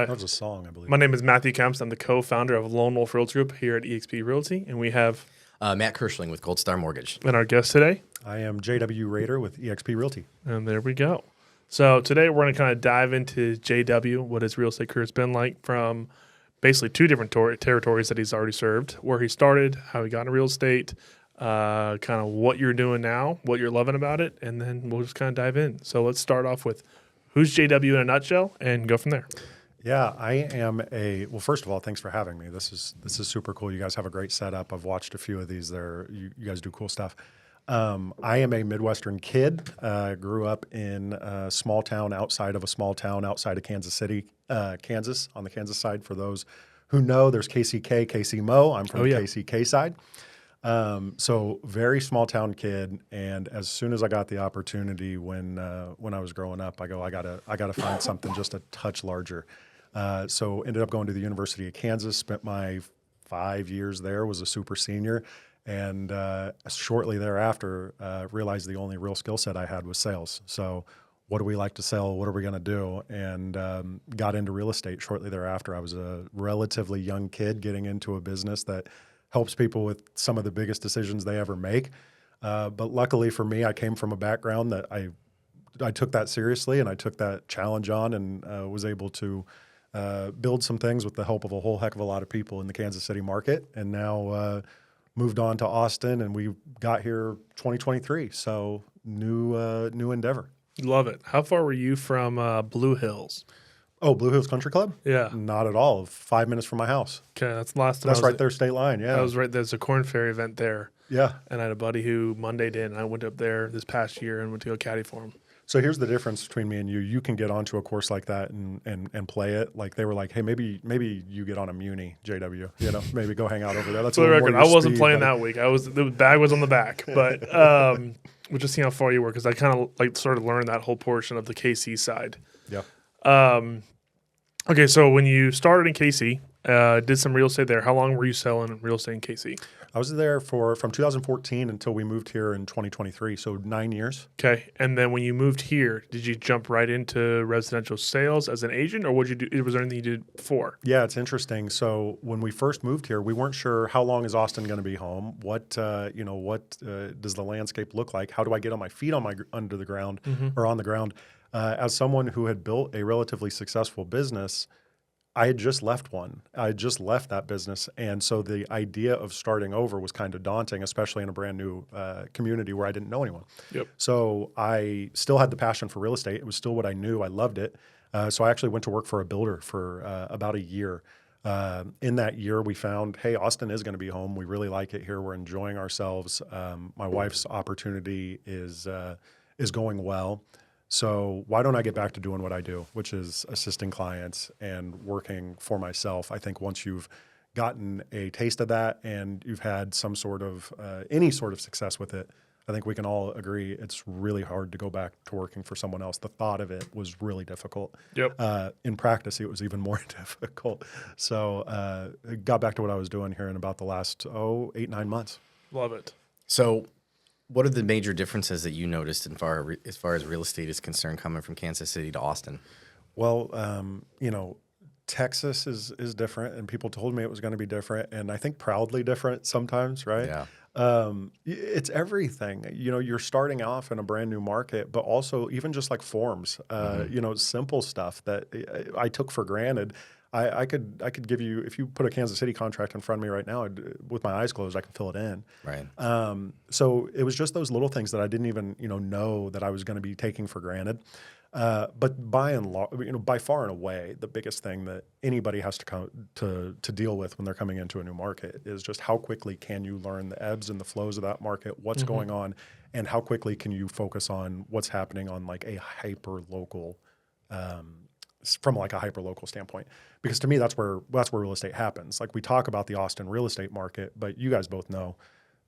That was a song, I believe. My name is Matthew Kemps. I'm the co-founder of Lone Wolf Realty Group here at EXP Realty, and we have Matt Kirschling with Gold Star Mortgage. and our guest today. I am JW Roeder with EXP Realty. And there we go. So today we're going to kind of dive into JW, what his real estate career has been like from basically two different territories that he's already served, where he started, how he got into real estate, kind of what you're doing now, what you're loving about it, and then we'll just kind of dive in. So let's start off with who's JW in a nutshell and go from there. Yeah, I am well, first of all, thanks for having me. This is super cool. You guys have a great setup. I've watched a few of these. You guys do cool stuff. I am a Midwestern kid. Grew up in a small town outside of a small town outside of Kansas City, Kansas, on the Kansas side. For those who know, there's KCK, KCMO. I'm from the KCK side. So very small town kid. And as soon as I got the opportunity when I was growing up, I gotta find something just a touch larger. So ended up going to the University of Kansas, spent my 5 years there, was a super senior. And shortly thereafter, realized the only real skill set I had was sales. So what do we like to sell? What are we going to do? And got into real estate shortly thereafter. I was a relatively young kid getting into a business that helps people with some of the biggest decisions they ever make. But luckily for me, I came from a background that I took that seriously, and I took that challenge on, and was able to build some things with the help of a whole heck of a lot of people in the Kansas City market. And now moved on to Austin, and we got here 2023. So new endeavor. Love it. How far were you from Blue Hills? Oh, Blue Hills Country Club? Yeah. Not at all. 5 minutes from my house. Okay, that's the last time. That's right there, state line. Yeah. I was right. There's a Corn Fair event there. Yeah. And I had a buddy who Mondayed in, and I went up there this past year and went to go caddy for him. So here's the difference between me and you. You can get onto a course like that and play it. Like they were like, hey, maybe you get on a Muni, JW. You know, maybe go hang out over there. That's for the record. I wasn't speed, playing that week. The bag was on the back, but we'll just see how far you were, because I kind of like sort of learned that whole portion of the KC side. Yeah. Okay, so when you started in KC, did some real estate there. How long were you selling real estate in KC? I was there from 2014 until we moved here in 2023, so 9 years. Okay, and then when you moved here, did you jump right into residential sales as an agent, or what did you do? Was there anything you did before? Yeah, it's interesting. So when we first moved here, we weren't sure how long is Austin going to be home. What does the landscape look like? How do I get on my feet under the ground or on the ground? As someone who had built a relatively successful business, I had just left one. I had just left that business. And so the idea of starting over was kind of daunting, especially in a brand new community where I didn't know anyone. Yep. So I still had the passion for real estate. It was still what I knew. I loved it. So I actually went to work for a builder for about a year. In that year, we found, hey, Austin is going to be home. We really like it here. We're enjoying ourselves. My wife's opportunity is going well. So why don't I get back to doing what I do, which is assisting clients and working for myself? I think once you've gotten a taste of that and you've had some sort of any sort of success with it, I think we can all agree it's really hard to go back to working for someone else. The thought of it was really difficult. Yep. In practice, it was even more difficult. So I got back to what I was doing here in about the last 8-9 months. Love it. So what are the major differences that you noticed as far as real estate is concerned coming from Kansas City to Austin? Well, Texas is different, and people told me it was going to be different, and I think proudly different sometimes, right? Yeah. It's everything. You're starting off in a brand new market, but also even just like forms, simple stuff that I took for granted. I could give you, if you put a Kansas City contract in front of me right now, with my eyes closed, I can fill it in. Right. So it was just those little things that I didn't even know that I was going to be taking for granted. But by far and away, the biggest thing that anybody has to come to deal with when they're coming into a new market is just how quickly can you learn the ebbs and the flows of that market, what's going on, and how quickly can you focus on what's happening on like a hyper local. From like a hyper-local standpoint, because to me that's where real estate happens. Like we talk about the Austin real estate market, but you guys both know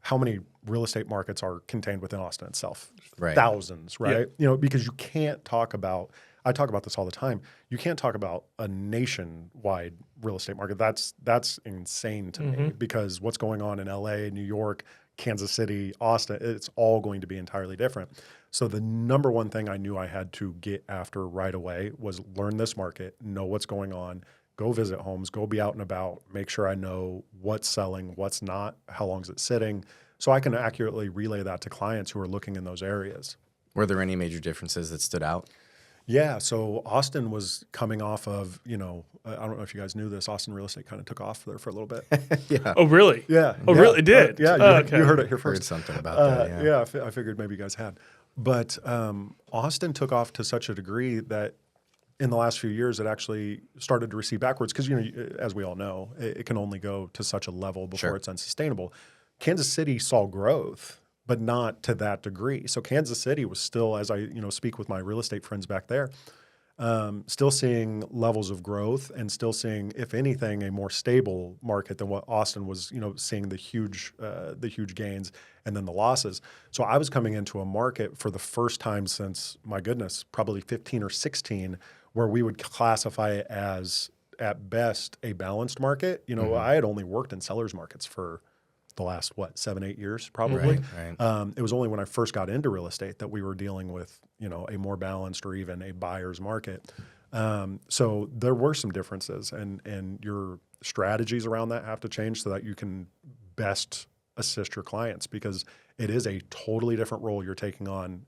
how many real estate markets are contained within Austin itself. Right. Thousands, right? Yeah. Because you can't talk about. I talk about this all the time. You can't talk about a nationwide real estate market. That's insane to me, because what's going on in LA, New York, Kansas City, Austin, it's all going to be entirely different. So the number one thing I knew I had to get after right away was learn this market, know what's going on, go visit homes, go be out and about, make sure I know what's selling, what's not, how long is it sitting, so I can accurately relay that to clients who are looking in those areas. Were there any major differences that stood out? Yeah, so Austin was coming off of, I don't know if you guys knew this, Austin real estate kind of took off there for a little bit. Yeah. Oh, really? Yeah. Oh, yeah, really? It did? Yeah, Oh, you heard it here Heard first. something about that. Yeah. I figured maybe you guys had. But Austin took off to such a degree that in the last few years, it actually started to recede backwards because, as we all know, it can only go to such a level before Sure. it's unsustainable. Kansas City saw growth, but not to that degree. So Kansas City was still, as I speak with my real estate friends back there, still seeing levels of growth and still seeing, if anything, a more stable market than what Austin was, seeing the huge gains and then the losses. So I was coming into a market for the first time since, my goodness, probably 15 or 16, where we would classify it as, at best, a balanced market. I had only worked in sellers markets for the last, 7, 8 years, probably. Right. It was only when I first got into real estate that we were dealing with, a more balanced or even a buyer's market. So there were some differences, and your strategies around that have to change so that you can best assist your clients, because it is a totally different role you're taking on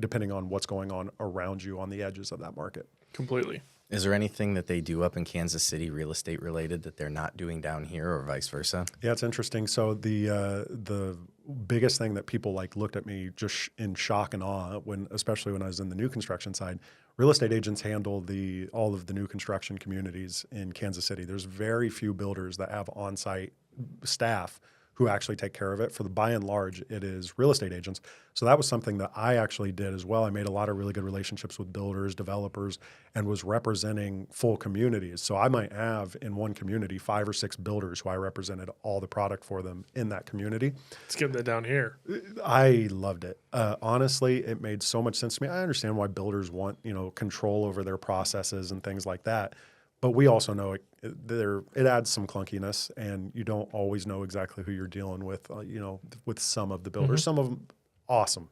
depending on what's going on around you on the edges of that market. Completely. Is there anything that they do up in Kansas City real estate related that they're not doing down here, or vice versa? Yeah, it's interesting. So the biggest thing that people looked at me just in shock and awe especially when I was in the new construction side, real estate agents handle all of the new construction communities in Kansas City. There's very few builders that have on-site staff who actually take care of it. By and large, it is real estate agents. So that was something that I actually did as well. I made a lot of really good relationships with builders, developers, and was representing full communities. So I might have in one community 5 or 6 builders who I represented all the product for them in that community. Let's get that down here. I loved it. Honestly, it made so much sense to me. I understand why builders want, control over their processes and things like that. But we also know it adds some clunkiness, and you don't always know exactly who you're dealing with, with some of the builders. Some of them, awesome,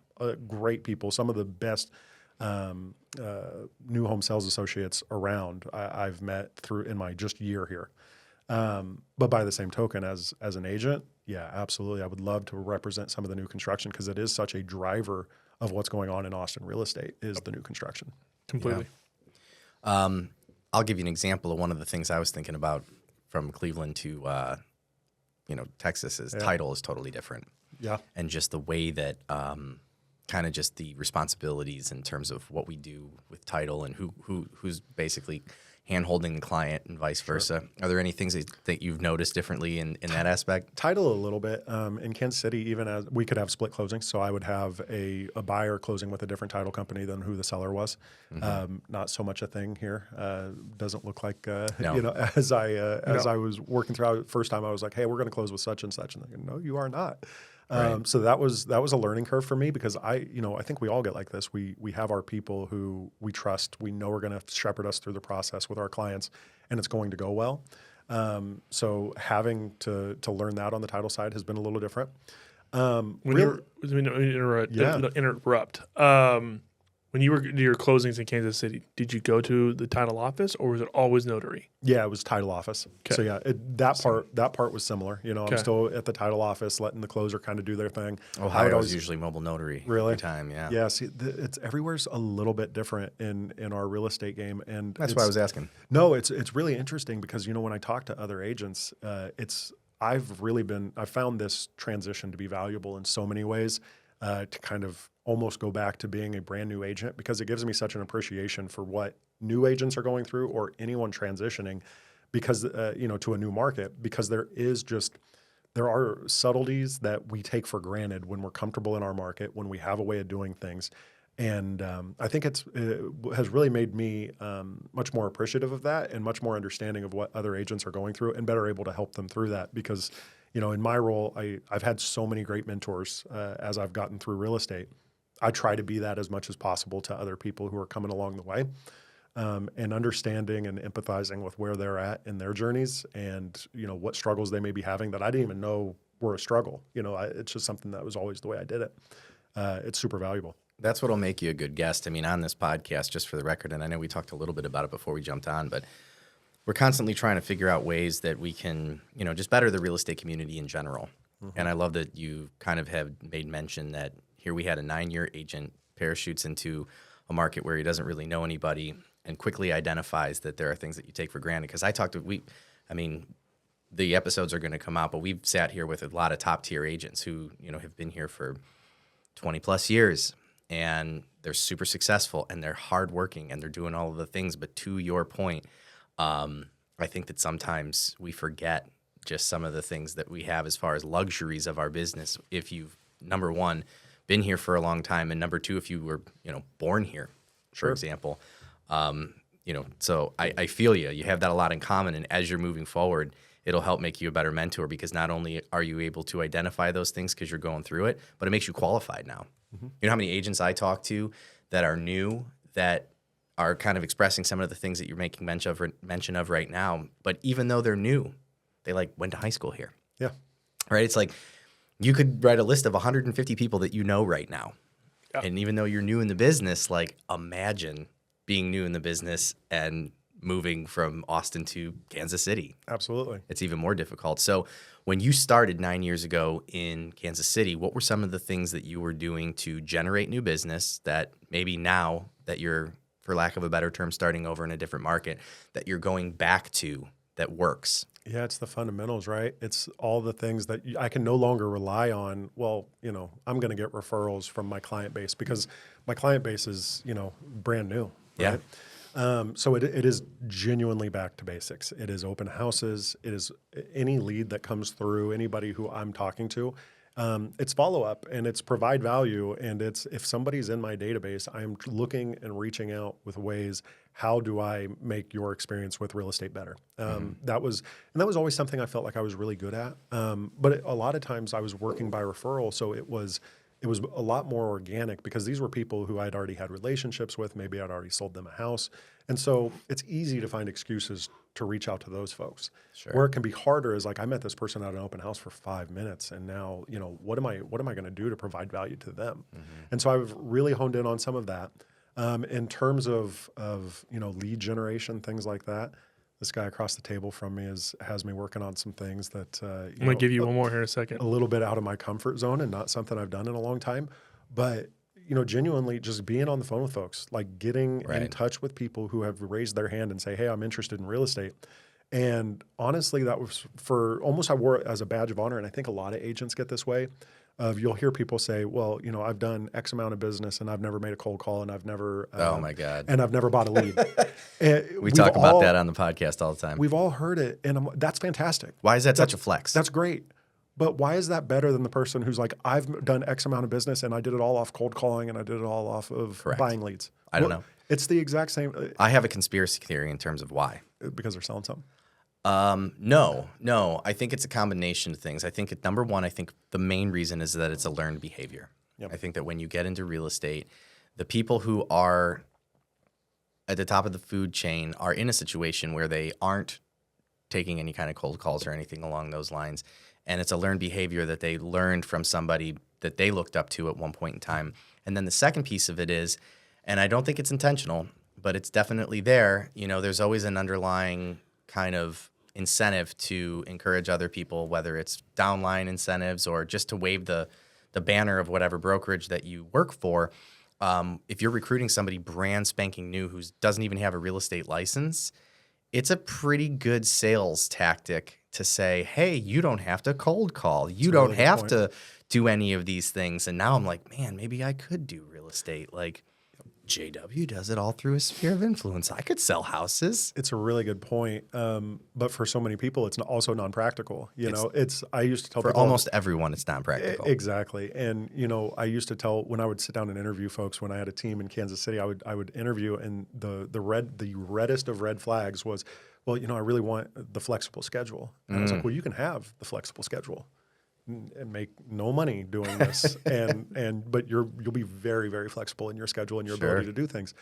great people, some of the best new home sales associates around I've met in my just year here. But by the same token, as an agent, yeah, absolutely. I would love to represent some of the new construction, because it is such a driver of what's going on in Austin real estate is the new construction. Completely. I'll give you an example of one of the things I was thinking about from Cleveland to, Texas is title is totally different. Yeah. And just the way that kind of just the responsibilities in terms of what we do with title and who's basically hand-holding the client and vice versa. Are there any things that you've noticed differently in that aspect? Title a little bit. In Kansas City, even as we could have split closings, so I would have a buyer closing with a different title company than who the seller was. Not so much a thing here. Doesn't look like No. as I was working through first time I was like, hey, we're going to close with such and such, and they're like, no, you are not. Right. So that was a learning curve for me, because I think we all get like this. We have our people who we trust. We know we're going to shepherd us through the process with our clients, and it's going to go well. So having to learn that on the title side has been a little different. Interrupt. When you were doing your closings in Kansas City, did you go to the title office, or was it always notary? Yeah, it was title office. Okay. So yeah, that part was similar. I'm still at the title office, letting the closer kind of do their thing. Ohio is usually mobile notary. Really? Every time, yeah. Yeah, see, it's everywhere's a little bit different in our real estate game, and That's why I was asking. No, it's really interesting, because when I talk to other agents, I've found this transition to be valuable in so many ways, to kind of almost go back to being a brand new agent, because it gives me such an appreciation for what new agents are going through, or anyone transitioning, because to a new market, because there are subtleties that we take for granted when we're comfortable in our market, when we have a way of doing things. And I think it has really made me much more appreciative of that, and much more understanding of what other agents are going through, and better able to help them through that. Because, in my role, I've had so many great mentors as I've gotten through real estate. I try to be that as much as possible to other people who are coming along the way, and understanding and empathizing with where they're at in their journeys, and what struggles they may be having that I didn't even know were a struggle. It's just something that was always the way I did it. It's super valuable. That's what'll make you a good guest. I mean, on this podcast, just for the record, and I know we talked a little bit about it before we jumped on, but we're constantly trying to figure out ways that we can, just better the real estate community in general. And I love that you kind of have made mention that here we had a 9-year agent parachutes into a market where he doesn't really know anybody and quickly identifies that there are things that you take for granted. Because the episodes are going to come out, but we've sat here with a lot of top tier agents who, have been here for 20 plus years. And they're super successful and they're hardworking and they're doing all of the things. But to your point, I think that sometimes we forget just some of the things that we have as far as luxuries of our business. If you've, number one, been here for a long time, and number two, if you were, born here, for example. So I feel you. You have that a lot in common. And as you're moving forward, it'll help make you a better mentor because not only are you able to identify those things because you're going through it, but it makes you qualified now. You know how many agents I talk to that are new that are kind of expressing some of the things that you're making mention of right now, but even though they're new, they went to high school here. Yeah. Right? It's like you could write a list of 150 people that you know right now. Yeah. And even though you're new in the business, imagine being new in the business and moving from Austin to Kansas City. Absolutely. It's even more difficult. So when you started 9 years ago in Kansas City, what were some of the things that you were doing to generate new business that maybe now that you're, for lack of a better term, starting over in a different market, that you're going back to that works? Yeah, it's the fundamentals, right? It's all the things that I can no longer rely on. Well, I'm going to get referrals from my client base because my client base is, brand new. Right? Yeah. So it is genuinely back to basics. It is open houses. It is any lead that comes through, anybody who I'm talking to. It's follow-up and it's provide value. And it's if somebody's in my database, I'm looking and reaching out with ways, how do I make your experience with real estate better? That was always something I felt like I was really good at. But a lot of times I was working by referral. So it was a lot more organic because these were people who I'd already had relationships with. Maybe I'd already sold them a house. And so it's easy to find excuses to reach out to those folks. Sure. Where it can be harder is I met this person at an open house for 5 minutes and now, what am I going to do to provide value to them? And so I've really honed in on some of that. In terms of lead generation, things like that. This guy across the table from me has me working on some things that I'm going to give you one more here in a second. A little bit out of my comfort zone and not something I've done in a long time. But, genuinely just being on the phone with folks, getting in touch with people who have raised their hand and say, hey, I'm interested in real estate. And honestly, that was I wore it as a badge of honor. And I think a lot of agents get this way. You'll hear people say, well, I've done X amount of business and I've never made a cold call and I've never, oh my God. And I've never bought a lead. We talk about that on the podcast all the time. We've all heard it. And that's fantastic. Why is that such a flex? That's great. But why is that better than the person who's like, I've done X amount of business and I did it all off cold calling and I did it all off of buying leads? I don't know. It's the exact same. I have a conspiracy theory in terms of why. Because they're selling something? No. I think it's a combination of things. I think number one, I think the main reason is that it's a learned behavior. Yep. I think that when you get into real estate, the people who are at the top of the food chain are in a situation where they aren't taking any kind of cold calls or anything along those lines. And it's a learned behavior that they learned from somebody that they looked up to at one point in time. And then the second piece of it is, and I don't think it's intentional, but it's definitely there, there's always an underlying kind of incentive to encourage other people, whether it's downline incentives or just to wave the banner of whatever brokerage that you work for. If you're recruiting somebody brand spanking new who doesn't even have a real estate license, it's a pretty good sales tactic to say, hey, you don't have to cold call. You don't have to do any of these things. And now I'm like, man, maybe I could do real estate. JW does it all through his sphere of influence. I could sell houses. It's a really good point. But for so many people, it's also non-practical. I used to tell for people, almost everyone, it's non-practical. Exactly. And, I used to tell when I would sit down and interview folks, when I had a team in Kansas City, I would interview and the reddest of red flags was, well, I really want the flexible schedule. And I was like, well, you can have the flexible schedule and make no money doing this, but you'll be very, very flexible in your schedule and your ability to do things.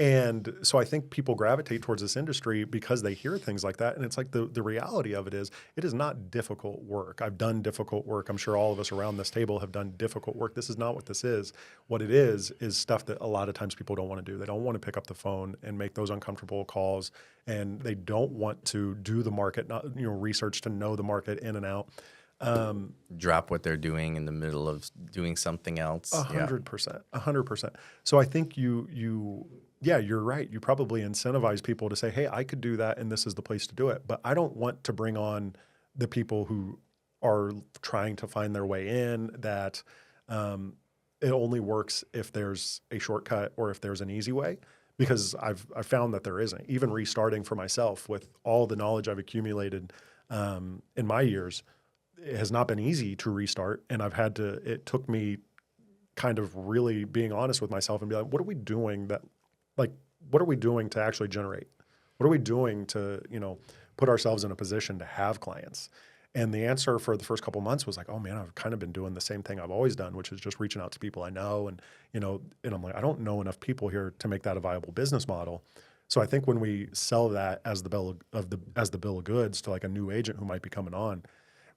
And so I think people gravitate towards this industry because they hear things like that. And it's like the reality of it is not difficult work. I've done difficult work. I'm sure all of us around this table have done difficult work. This is not what this is. What it is stuff that a lot of times people don't want to do. They don't want to pick up the phone and make those uncomfortable calls. And they don't want to do the market, research to know the market in and out. Drop what they're doing in the middle of doing something else. 100%, 100%. So I think yeah, you're right. You probably incentivize people to say, hey, I could do that and this is the place to do it. But I don't want to bring on the people who are trying to find their way in, that it only works if there's a shortcut or if there's an easy way, because I've found that there isn't. Even restarting for myself with all the knowledge I've accumulated in my years, it has not been easy to restart. And it took me kind of really being honest with myself and be like, what are we doing to actually generate? What are we doing to, put ourselves in a position to have clients? And the answer for the first couple of months was like, oh man, I've kind of been doing the same thing I've always done, which is just reaching out to people I know. And, and I'm like, I don't know enough people here to make that a viable business model. So I think when we sell that as the bill of goods to like a new agent who might be coming on,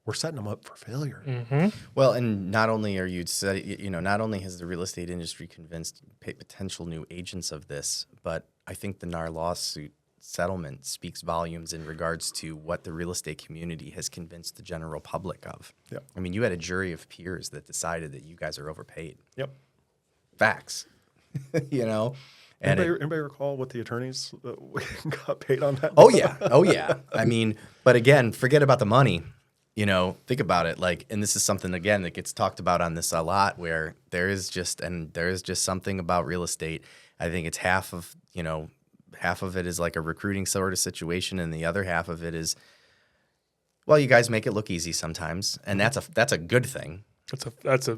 we're setting them up for failure. Mm-hmm. Well, and not only are not only has the real estate industry convinced potential new agents of this, but I think the NAR lawsuit settlement speaks volumes in regards to what the real estate community has convinced the general public of. Yep. I mean, you had a jury of peers that decided that you guys are overpaid. Yep. Facts. And anybody recall what the attorneys got paid on that? Oh yeah. I mean, but again, forget about the money. Think about it. And this is something again that gets talked about on this a lot, where there is just something about real estate. I think it's half of it is like a recruiting sort of situation, and the other half of it is, well, you guys make it look easy sometimes, and that's a good thing. That's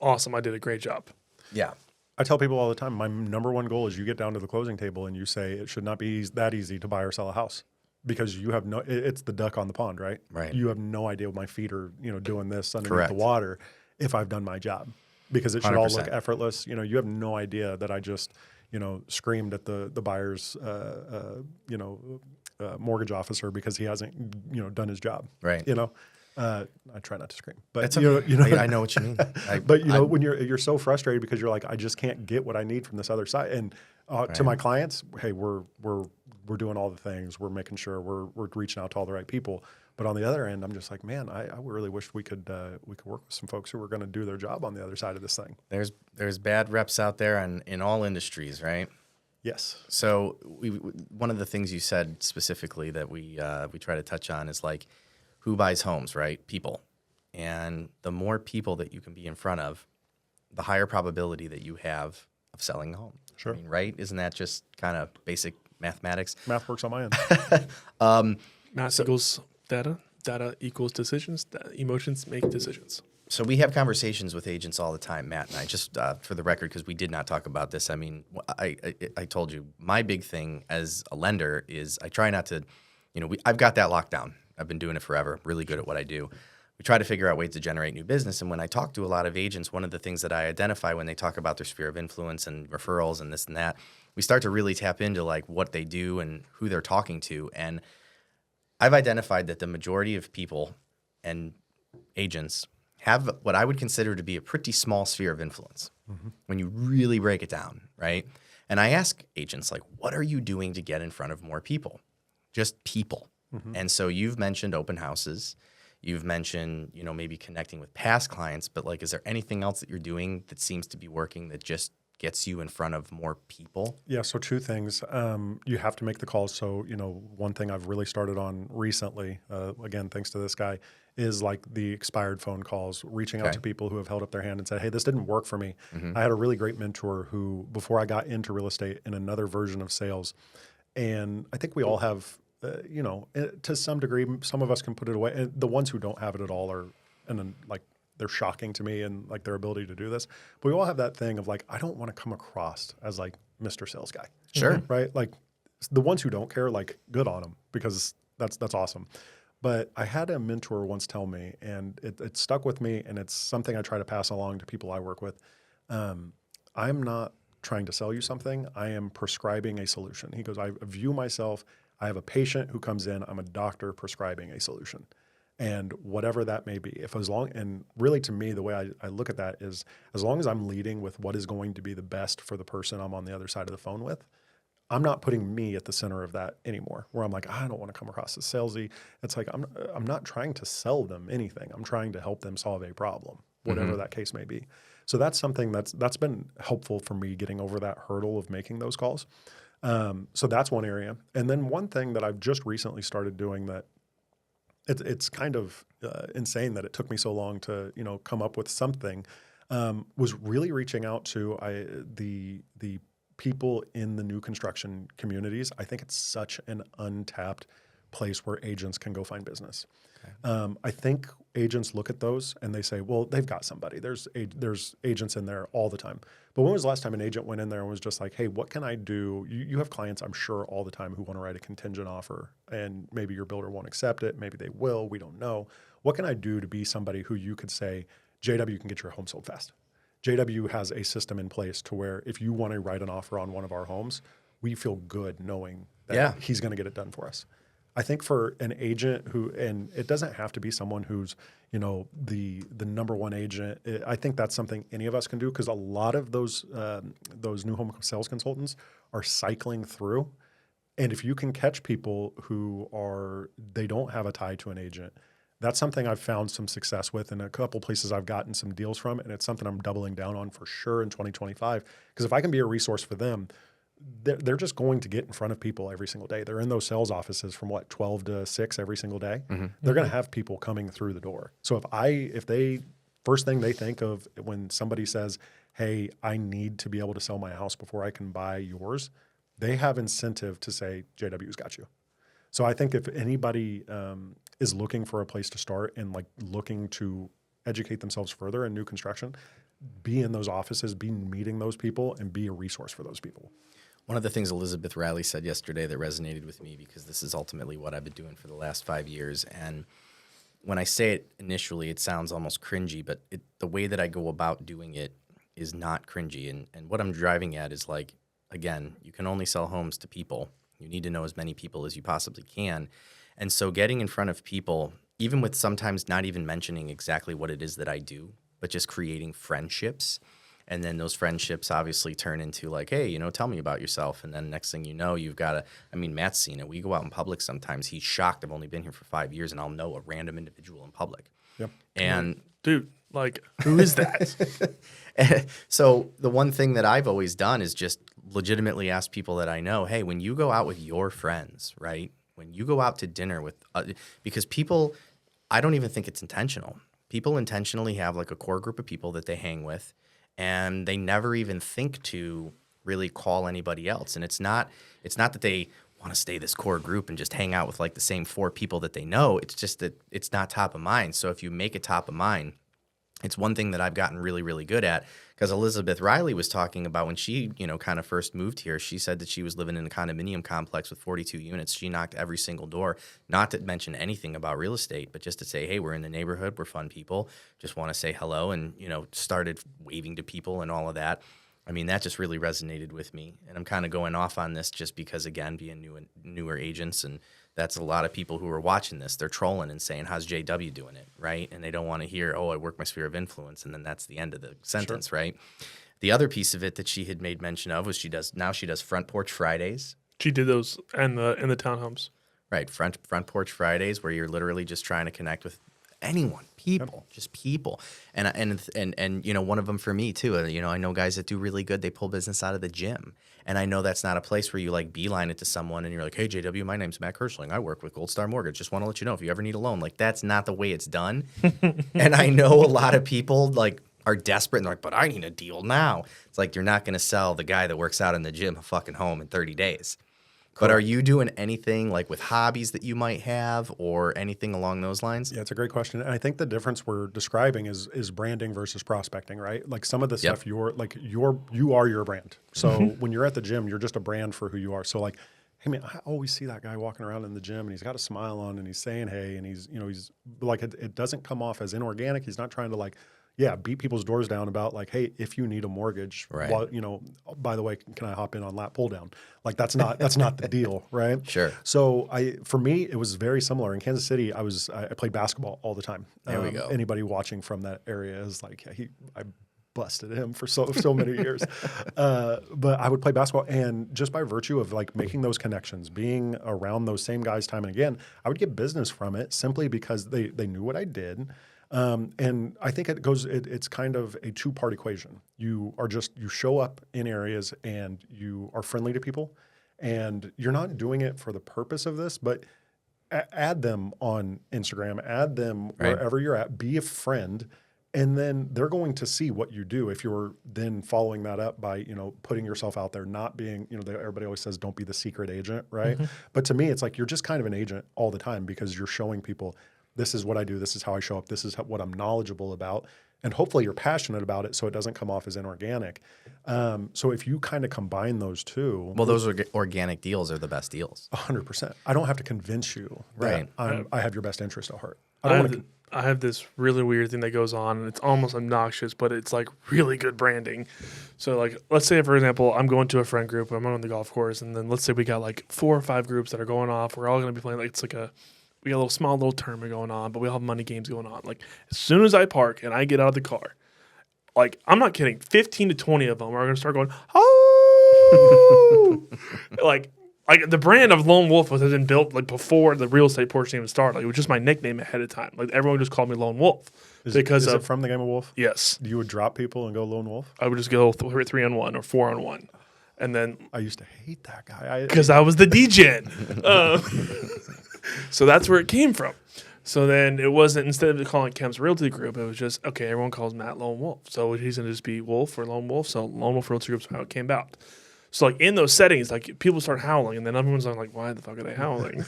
awesome. I did a great job. Yeah. I tell people all the time, my number one goal is you get down to the closing table and you say it should not be that easy to buy or sell a house, because you have it's the duck on the pond, right? Right. You have no idea my feet are, doing this underneath Correct. the water if I've done my job, because it should all look 100%. effortless. You have no idea that I just, screamed at the buyer's, mortgage officer because he hasn't, done his job. Right. I try not to scream, but It's okay. I know what you mean. When you're so frustrated because you're like, I just can't get what I need from this other side. And to my clients, hey, we're doing all the things. We're making sure we're reaching out to all the right people. But on the other end, I'm just like, man, I really wish we could work with some folks who are going to do their job on the other side of this thing. There's bad reps out there in all industries, right? Yes. So one of the things you said specifically that we try to touch on is like, who buys homes, right? People. And the more people that you can be in front of, the higher probability that you have of selling a home. Sure. I mean, right? Isn't that just kind of basic mathematics? Math works on my end. Math equals data. Data equals decisions. Emotions make decisions. So we have conversations with agents all the time, Matt and I, just for the record, because we did not talk about this. I mean, I told you, my big thing as a lender is I try not to, I've got that locked down. I've been doing it forever, really good at what I do. We try to figure out ways to generate new business. And when I talk to a lot of agents, one of the things that I identify when they talk about their sphere of influence and referrals and this and that, we start to really tap into like what they do and who they're talking to. And I've identified that the majority of people and agents have what I would consider to be a pretty small sphere of influence when you really break it down, right? And I ask agents, like, what are you doing to get in front of more people? Just people. And so you've mentioned open houses. You've mentioned, maybe connecting with past clients, but like, is there anything else that you're doing that seems to be working that just gets you in front of more people? Yeah, so two things. You have to make the calls. So, one thing I've really started on recently, again, thanks to this guy, is like the expired phone calls, reaching out to people who have held up their hand and said, hey, this didn't work for me. I had a really great mentor who, before I got into real estate in another version of sales, and I think we all have, to some degree, some of us can put it away. And the ones who don't have it at all are, and then like, they're shocking to me and like their ability to do this. But we all have that thing of like, I don't want to come across as like Mr. Sales Guy. Sure. Right? Like the ones who don't care, like good on them, because that's awesome. But I had a mentor once tell me, and it stuck with me, and it's something I try to pass along to people I work with. I'm not trying to sell you something. I am prescribing a solution. He goes, I view myself, I have a patient who comes in, I'm a doctor prescribing a solution. And whatever that may be, and really to me, the way I look at that is as long as I'm leading with what is going to be the best for the person I'm on the other side of the phone with, I'm not putting me at the center of that anymore, where I'm like, I don't want to come across as salesy. It's like, I'm not trying to sell them anything. I'm trying to help them solve a problem, whatever that case may be. So that's something that's been helpful for me getting over that hurdle of making those calls. So that's one area. And then one thing that I've just recently started doing that it's kind of insane that it took me so long to, come up with something, was really reaching out to the people in the new construction communities. I think it's such an untapped place where agents can go find business. Okay. I think agents look at those and they say, well, they've got somebody. There's agents in there all the time. But when was the last time an agent went in there and was just like, hey, what can I do? You have clients, I'm sure, all the time who want to write a contingent offer, and maybe your builder won't accept it. Maybe they will. We don't know. What can I do to be somebody who you could say, JW can get your home sold fast? JW has a system in place to where if you want to write an offer on one of our homes, we feel good knowing that he's going to get it done for us. I think for an agent and it doesn't have to be someone who's, the number one agent. I think that's something any of us can do, because a lot of those new home sales consultants are cycling through. And if you can catch people who they don't have a tie to an agent, that's something I've found some success with in a couple places I've gotten some deals from, and it's something I'm doubling down on for sure in 2025. Because if I can be a resource for them, they're just going to get in front of people every single day. They're in those sales offices from 12 to 6 every single day. Mm-hmm. They're going to have people coming through the door. So if they first thing they think of when somebody says, hey, I need to be able to sell my house before I can buy yours, they have incentive to say, JW's got you. So I think if anybody is looking for a place to start and looking to educate themselves further in new construction, be in those offices, be meeting those people, and be a resource for those people. One of the things Elizabeth Riley said yesterday that resonated with me, because this is ultimately what I've been doing for the last 5 years. And when I say it initially, it sounds almost cringy, but the way that I go about doing it is not cringy. And what I'm driving at is again, you can only sell homes to people. You need to know as many people as you possibly can. And so getting in front of people, even with sometimes not even mentioning exactly what it is that I do, but just creating friendships. And then those friendships obviously turn into hey, tell me about yourself. And then next thing you know, you've got Matt's seen it. We go out in public sometimes. He's shocked. I've only been here for 5 years and I'll know a random individual in public. Yep. And dude, who is that? So the one thing that I've always done is just legitimately ask people that I know, hey, when you go out with your friends, right? When you go out to dinner with, because people, I don't even think it's intentional. People intentionally have a core group of people that they hang with, and they never even think to really call anybody else. And it's not that they want to stay this core group and just hang out with the same 4 people that they know. It's just that it's not top of mind. So if you make it top of mind, it's one thing that I've gotten really, really good at, because Elizabeth Riley was talking about when she, kind of first moved here. She said that she was living in a condominium complex with 42 units. She knocked every single door, not to mention anything about real estate, but just to say, hey, we're in the neighborhood. We're fun people. Just want to say hello, and, started waving to people and all of that. That just really resonated with me. And I'm kind of going off on this just because, again, being newer agents, and that's a lot of people who are watching this. They're trolling and saying, how's JW doing it, right? And they don't want to hear, oh, I work my sphere of influence, and then that's the end of the sentence, Sure. right? The other piece of it that she had made mention of was she does Front Porch Fridays. She did those in the townhomes. Right, Front Porch Fridays, where you're literally just trying to connect with anyone, people, just people. And one of them for me too, I know guys that do really good. They pull business out of the gym. And I know that's not a place where you beeline it to someone and you're like, hey, JW, my name's Matt Kirschling. I work with Gold Star Mortgage. Just want to let you know if you ever need a loan. That's not the way it's done. And I know a lot of people are desperate and they're like, but I need a deal now. It's you're not going to sell the guy that works out in the gym a fucking home in 30 days. But are you doing anything with hobbies that you might have or anything along those lines? Yeah, it's a great question. And I think the difference we're describing is branding versus prospecting, right? Some of the stuff you are your brand. So when you're at the gym, you're just a brand for who you are. So hey man, I always see that guy walking around in the gym and he's got a smile on and he's saying hey, and he's it doesn't come off as inorganic. He's not trying to beat people's doors down about like, hey, if you need a mortgage, Right. well, by the way, can I hop in on lat pull down? Like that's not the deal, right? Sure. So for me, it was very similar. In Kansas City, I played basketball all the time. There we go. Anybody watching from that area is like, yeah, I busted him for so many years. But I would play basketball, and just by virtue of like making those connections, being around those same guys time and again, I would get business from it simply because they knew what I did. And I think it's kind of a two-part equation. You show up in areas and you are friendly to people, and you're not doing it for the purpose of this, but add them on Instagram, add them wherever you're at, be a friend. And then they're going to see what you do if you're then following that up by, putting yourself out there, not being, everybody always says, don't be the secret agent, right? Mm-hmm. But to me, it's like you're just kind of an agent all the time because you're showing people, this is what I do, this is how I show up, this is what I'm knowledgeable about. And hopefully you're passionate about it so it doesn't come off as inorganic. So if you kind of combine those two. Well, those organic deals are the best deals. 100%. I don't have to convince you that I have your best interest at heart. I have this really weird thing that goes on, and it's almost obnoxious, but it's like really good branding. So like, let's say, for example, I'm going to a friend group, I'm on the golf course, and then let's say we got like 4 or 5 groups that are going off. We're all going to be playing, like, we got a small tournament going on, but we all have money games going on. Like, as soon as I park and I get out of the car, like, I'm not kidding, 15 to 20 of them are going to start going, oh! Like, the brand of Lone Wolf has been built like before the real estate portion even started. Like, it was just my nickname ahead of time. Like, everyone just called me Lone Wolf. Is it from the game of Wolf? Yes. You would drop people and go Lone Wolf? I would just go 3-on-1 or 4-on-1. And then I used to hate that guy. Because I was the DJ. So that's where it came from. So then it wasn't, instead of calling Kemps Realty Group, it was just, okay, everyone calls Matt Lone Wolf. So he's going to just be Wolf or Lone Wolf. So Lone Wolf Realty Group is how it came about. So like in those settings, like people start howling, and then everyone's like, why the fuck are they howling?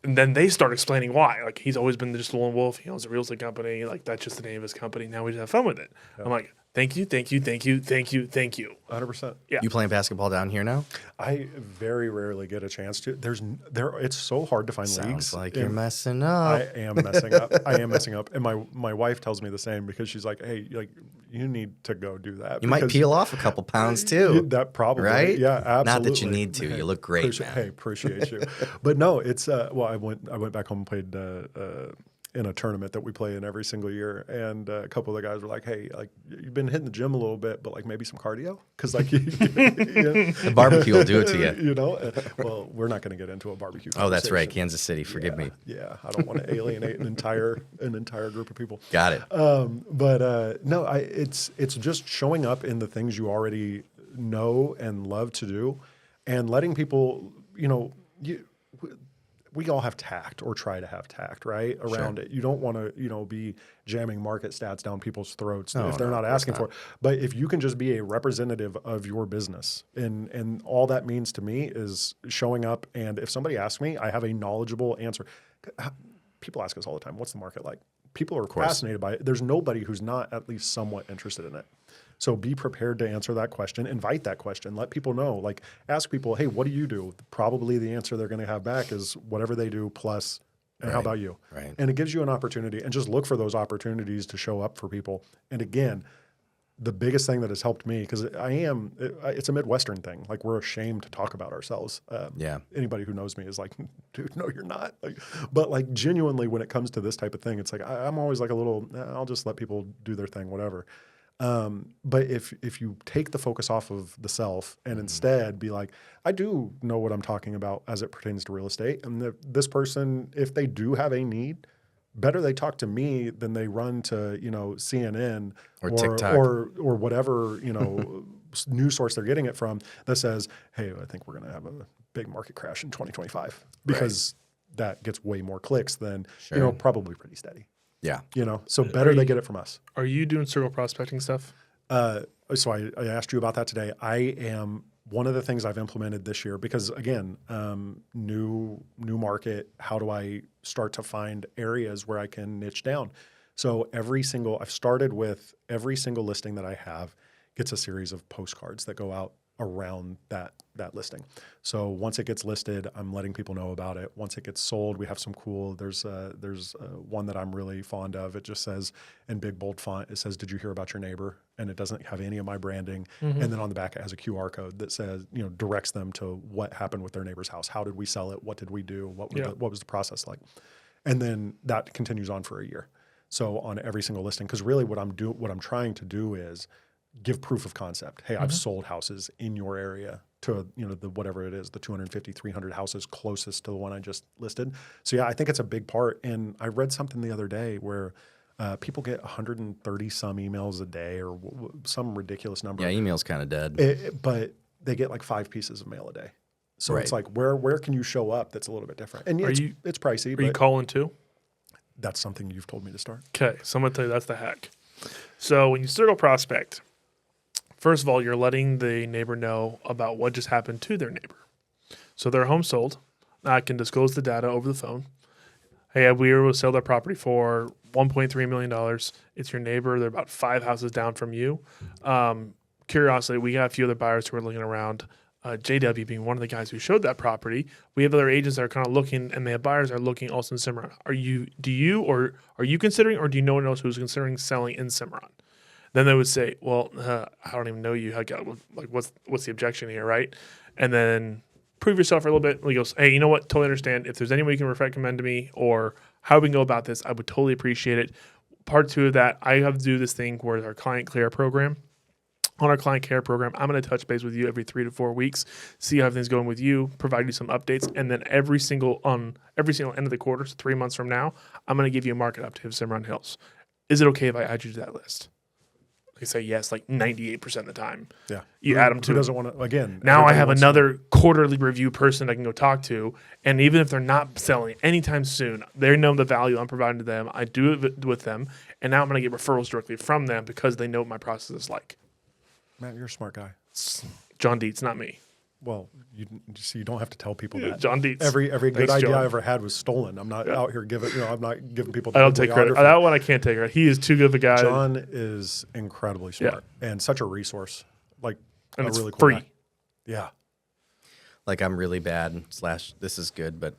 And then they start explaining why. Like, he's always been just a Lone Wolf. He owns a real estate company. Like, that's just the name of his company. Now we just have fun with it. Yeah. I'm like, thank you, thank you, thank you, thank you, thank you. 100%. Yeah. You playing basketball down here now? I very rarely get a chance to. It's so hard to find leagues. Sounds like you're messing up. I am messing up. I am messing up. And my wife tells me the same because she's like, hey, like, you need to go do that. You might peel off a couple pounds too. That probably. Right? Yeah, absolutely. Not that you need to. You look great, man. Hey, appreciate you. But no, it's, I went back home and played in a tournament that we play in every single year. And a couple of the guys were like, hey, like, you've been hitting the gym a little bit, but like maybe some cardio? Because like, the barbecue will do it to you. Well, we're not going to get into a barbecue. Oh, that's right. Kansas City. Forgive me. Yeah. I don't want to alienate an entire group of people. Got it. But no, it's just showing up in the things you already know and love to do and letting people, we all have tact or try to have tact, right, around it. You don't want to, be jamming market stats down people's throats if they're not asking for it. But if you can just be a representative of your business, and all that means to me is showing up, and if somebody asks me, I have a knowledgeable answer. People ask us all the time, what's the market like? People are fascinated by it. There's nobody who's not at least somewhat interested in it. So be prepared to answer that question, invite that question, let people know, like ask people, hey, what do you do? Probably the answer they're going to have back is whatever they do plus, and how about you? Right. And it gives you an opportunity, and just look for those opportunities to show up for people. And again, the biggest thing that has helped me, because it's a Midwestern thing. Like, we're ashamed to talk about ourselves. Anybody who knows me is like, dude, no, you're not. But like genuinely, when it comes to this type of thing, it's like, I'm always like I'll just let people do their thing, whatever. But if you take the focus off of the self and instead be like, I do know what I'm talking about as it pertains to real estate. And this person, if they do have a need, better they talk to me than they run to, CNN or TikTok or whatever, news source they're getting it from that says, hey, I think we're going to have a big market crash in 2025 because that gets way more clicks than, probably pretty steady. Yeah. So better they get it from us. Are you doing circle prospecting stuff? So I asked you about that today. One of the things I've implemented this year, because again, new market, how do I start to find areas where I can niche down? So I've started with every single listing that I have gets a series of postcards that go out around that listing. So once it gets listed, I'm letting people know about it. Once it gets sold, we have some cool. There's one that I'm really fond of. It just says in big bold font. It says, "Did you hear about your neighbor?" And it doesn't have any of my branding. And then on the back it has a QR code that says, directs them to what happened with their neighbor's house. How did we sell it? What did we do? What was the process like? And then that continues on for a year. So on every single listing, because really what I'm trying to do is give proof of concept. Hey, I've sold houses in your area to, the whatever it is, the 250, 300 houses closest to the one I just listed. So yeah, I think it's a big part. And I read something the other day where people get 130 some emails a day or some ridiculous number. Yeah, email's kind of dead. But they get like 5 pieces of mail a day. So Right. it's like, where can you show up that's a little bit different? And it's pricey, Are you but calling too? that's something you've told me to start. Okay, so I'm going to tell you that's the hack. So when you circle prospect, first of all, you're letting the neighbor know about what just happened to their neighbor. So their home sold. I can disclose the data over the phone. Hey, we were able to sell their property for $1.3 million. It's your neighbor. They're about 5 houses down from you. Curiosity, we got a few other buyers who are looking around. JW being one of the guys who showed that property. We have other agents that are kind of looking, and they have buyers that are looking also in Cimarron. Are you considering, or do you know anyone else who's considering selling in Cimarron? Then they would say, well, I don't even know you. What's the objection here, right? And then prove yourself for a little bit. And he goes, hey, you know what? Totally understand. If there's any way you can recommend to me or how we can go about this, I would totally appreciate it. Part 2 of that, I have to do this thing where our client care program. On our client care program, I'm going to touch base with you every 3 to 4 weeks, see how everything's going with you, provide you some updates, and then every single end of the quarter, so 3 months from now, I'm going to give you a market update of Cimarron Hills. Is it okay if I add you to that list? They say yes, like 98% of the time. Yeah. You add them to. Who doesn't want to, again. Now I everybody have wants another quarterly review person I can go talk to. And even if they're not selling anytime soon, they know the value I'm providing to them. I do it with them. And now I'm going to get referrals directly from them because they know what my process is like. Matt, you're a smart guy. John Dietz, not me. Well, you don't have to tell people that. John Dietz. Every good Thanks, idea John. I ever had was stolen. I'm not out here giving, I'm not giving people. I don't take credit. bibliography. That one I can't take credit. He is too good of a guy. John is incredibly smart and such a resource. Like And a it's really cool free. guy. Yeah. Like I'm really bad / this is good, but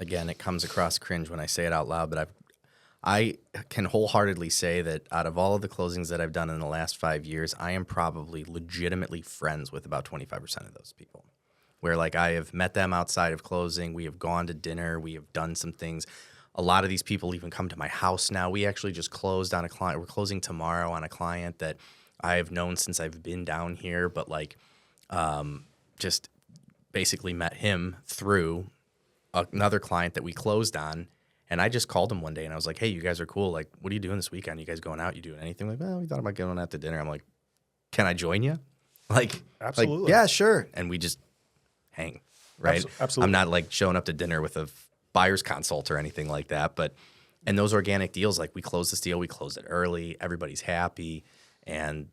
again, it comes across cringe when I say it out loud, but I can wholeheartedly say that out of all of the closings that I've done in the last 5 years, I am probably legitimately friends with about 25% of those people. Where like I have met them outside of closing, we have gone to dinner, we have done some things. A lot of these people even come to my house now. We actually just closed on a client. We're closing tomorrow on a client that I have known since I've been down here, but like just basically met him through another client that we closed on. And I just called him one day and I was like, hey, you guys are cool. Like, what are you doing this weekend? You guys going out? You doing anything? Like, well, we thought about going out to dinner. I'm like, can I join you? Like, Absolutely. yeah, sure. And we just hang, right? Absolutely. I'm not like showing up to dinner with a buyer's consult or anything like that. And those organic deals, like we closed this deal, we closed it early, everybody's happy. And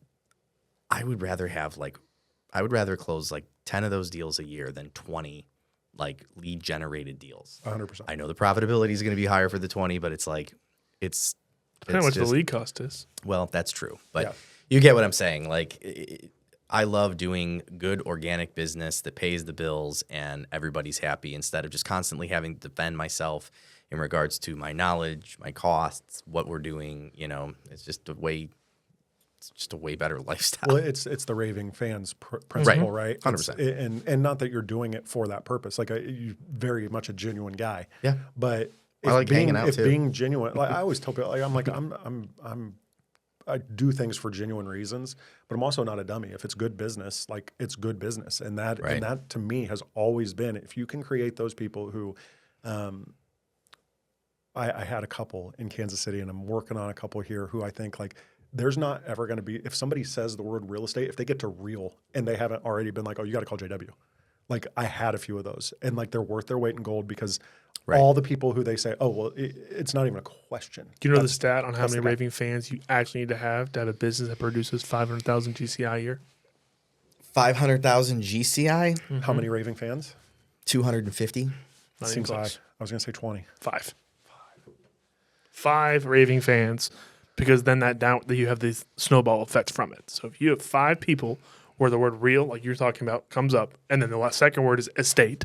I would rather close like 10 of those deals a year than 20 like lead generated deals. 100%. I know the profitability is going to be higher for the 20, but it's like, it's How much just, the lead cost is. well, that's true. But Yeah. you get what I'm saying. Like, I love doing good organic business that pays the bills and everybody's happy instead of just constantly having to defend myself in regards to my knowledge, my costs, what we're doing. It's just a way better lifestyle. Well, it's the raving fans principle, right? 100%. And not that you're doing it for that purpose. Like you're very much a genuine guy. Yeah. But I like hanging out too. Being genuine, like I always tell people, I do things for genuine reasons, but I'm also not a dummy. If it's good business, like it's good business, and that to me has always been. If you can create those people who, I had a couple in Kansas City, and I'm working on a couple here who I think like. There's not ever going to be, if somebody says the word real estate, if they get to real and they haven't already been like, oh, you got to call JW. Like I had a few of those and like they're worth their weight in gold because all the people who they say, oh, well, it's not even a question. Do you know the stat on how many the guy. raving fans you actually need to have a business that produces 500,000 GCI a year? 500,000 GCI, How many raving fans? 250. Not even Seems high. close. I was going to say 20. 5. 5 raving fans, because then that you have this snowball effect from it. So if you have 5 people where the word real, like you're talking about, comes up, and then the second word is estate,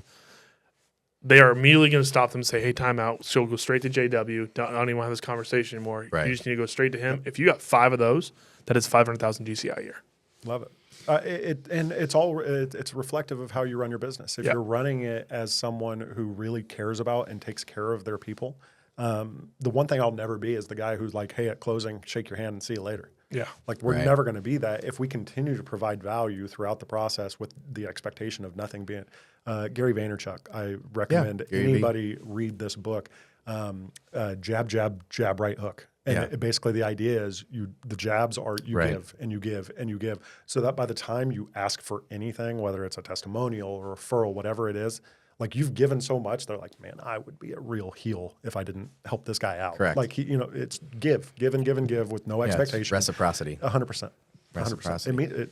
they are immediately going to stop them and say, hey, time out. She'll go straight to JW. I don't even want to have this conversation anymore. Right. You just need to go straight to him. If you got 5 of those, that is 500,000 GCI a year. Love it. It's reflective of how you run your business. If you're running it as someone who really cares about and takes care of their people, the one thing I'll never be is the guy who's like, hey, at closing, shake your hand and see you later. Yeah. Like we're never going to be that if we continue to provide value throughout the process with the expectation of nothing being. Gary Vaynerchuk, I recommend anybody read this book, Jab, Jab, Jab, Right Hook. And basically the idea is the jabs are you give and you give and you give so that by the time you ask for anything, whether it's a testimonial or a referral, whatever it is, like you've given so much, they're like, man, I would be a real heel if I didn't help this guy out. Correct. Like, it's give and give and give with no expectation. Reciprocity. 100%. Reciprocity.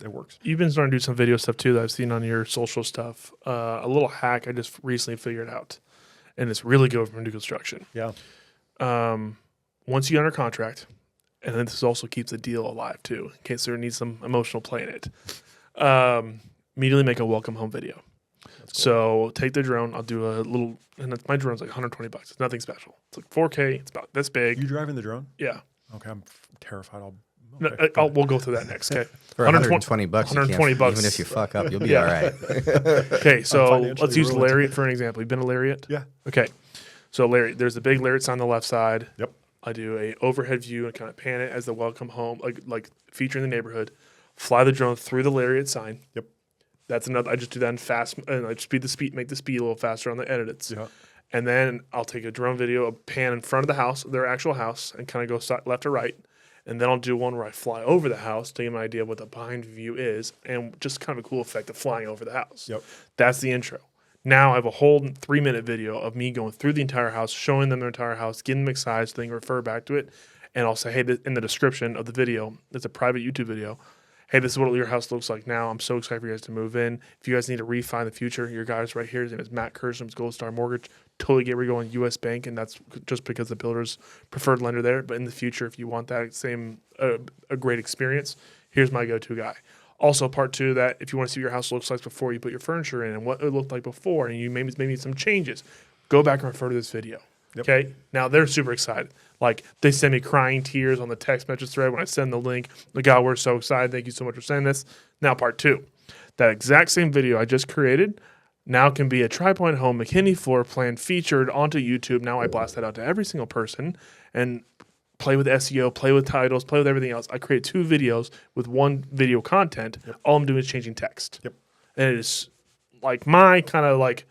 It works. You've been starting to do some video stuff too that I've seen on your social stuff. A little hack I just recently figured out, and it's really good for new construction. Yeah. Once you get under contract, and then this also keeps the deal alive too, in case there needs some emotional play in it. Immediately make a welcome home video. Cool. So take the drone. I'll do a little, and my drone's like $120. It's nothing special. It's like 4K. It's about this big. You driving the drone? Yeah. Okay, I'm terrified. We'll go through that next. Okay. For $120, $120. Even if you fuck up, you'll be all right. Okay, so let's use Lariat for an example. You've been to Lariat? Yeah. Okay. So Lariat, there's a big Lariat sign on the left side. Yep. I do a overhead view and kind of pan it as the welcome home, like featuring the neighborhood. Fly the drone through the Lariat sign. Yep. That's another. I just do that in fast, and I just make the speed a little faster on the edits. Yeah. And then I'll take a drone video, a pan in front of the house, their actual house, and kind of go left or right. And then I'll do one where I fly over the house to get an idea of what the behind view is, and just kind of a cool effect of flying over the house. Yep. That's the intro. Now I have a whole 3-minute video of me going through the entire house, showing them their entire house, getting them excited so they can refer back to it. And I'll say, hey, in the description of the video, it's a private YouTube video. Hey, this is what your house looks like now. I'm so excited for you guys to move in. If you guys need to refi in the future, your guy's right here. His name is Matt Kirschling, Gold Star Mortgage. Totally get where you're going, U.S. Bank, and that's just because the builder's preferred lender there. But in the future, if you want that same a great experience, here's my go-to guy. Also, part 2 that if you want to see what your house looks like before you put your furniture in and what it looked like before, and you maybe some changes, go back and refer to this video. Yep. Okay? Now, they're super excited. Like, they send me crying tears on the text message thread when I send the link. Like, God, we're so excited. Thank you so much for sending this. Now, part 2. That exact same video I just created now can be a tri-point home McKinney floor plan featured onto YouTube. Now I blast that out to every single person and play with SEO, play with titles, play with everything else. I create 2 videos with 1 video content. Yep. All I'm doing is changing text. Yep. And it is like my kind of like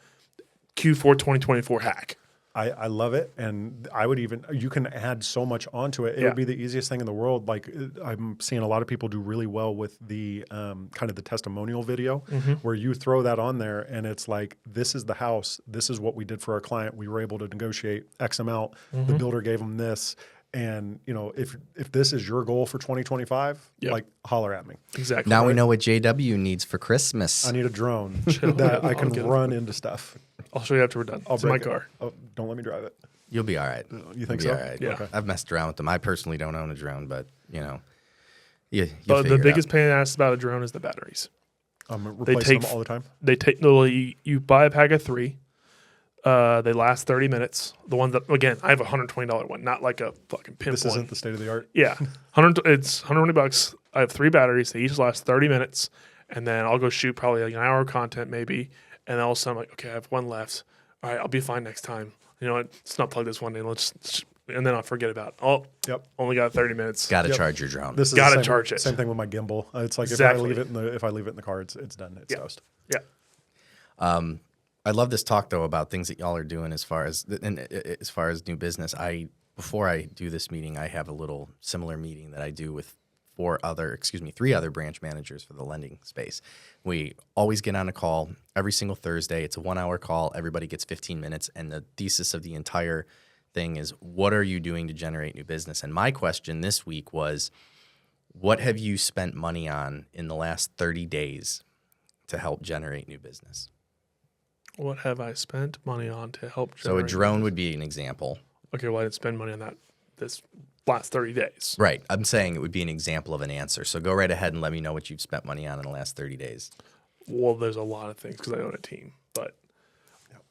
Q4 2024 hack. I love it, and I would you can add so much onto it. It would be the easiest thing in the world. Like I'm seeing a lot of people do really well with the kind of the testimonial video, where you throw that on there, and it's like, this is the house, this is what we did for our client. We were able to negotiate X amount. The builder gave them this. And, if this is your goal for 2025, like, holler at me. Exactly. Now we know what JW needs for Christmas. I need a drone that I can run into stuff. I'll show you after we're done. It's my car. Oh, don't let me drive it. You'll be all right. You think You'll so? be all right. Yeah. Okay. I've messed around with them. I personally don't own a drone, but, But the biggest pain in the ass about a drone is the batteries. Replace them all the time? They take, literally, you buy a pack of 3. They last 30 minutes. The one that, again, I have a $120 one, not like a fucking pimp This one. isn't the state of the art? Yeah. It's $120. I have 3 batteries. They each last 30 minutes. And then I'll go shoot probably like an hour of content maybe. And then all of a sudden I'm like, okay, I have 1 left. All right, I'll be fine next time. You know what? Let's not plug this one in. And then I'll forget about it. Oh, only got 30 minutes. Got to charge your drone. This is Gotta charge it. Same thing with my gimbal. It's like Exactly. if I leave it in the car, it's done. It's toast. Yeah. I love this talk though about things that y'all are doing as far as new business. Before I do this meeting, I have a little similar meeting that I do with 3 other branch managers for the lending space. We always get on a call every single Thursday. It's a 1-hour call. Everybody gets 15 minutes, and the thesis of the entire thing is, what are you doing to generate new business? And my question this week was, what have you spent money on in the last 30 days to help generate new business? What have I spent money on to help generate? So a drone would be an example. Okay, well, I didn't spend money on that this last 30 days. Right. I'm saying it would be an example of an answer. So go right ahead and let me know what you've spent money on in the last 30 days. Well, there's a lot of things because I own a team, but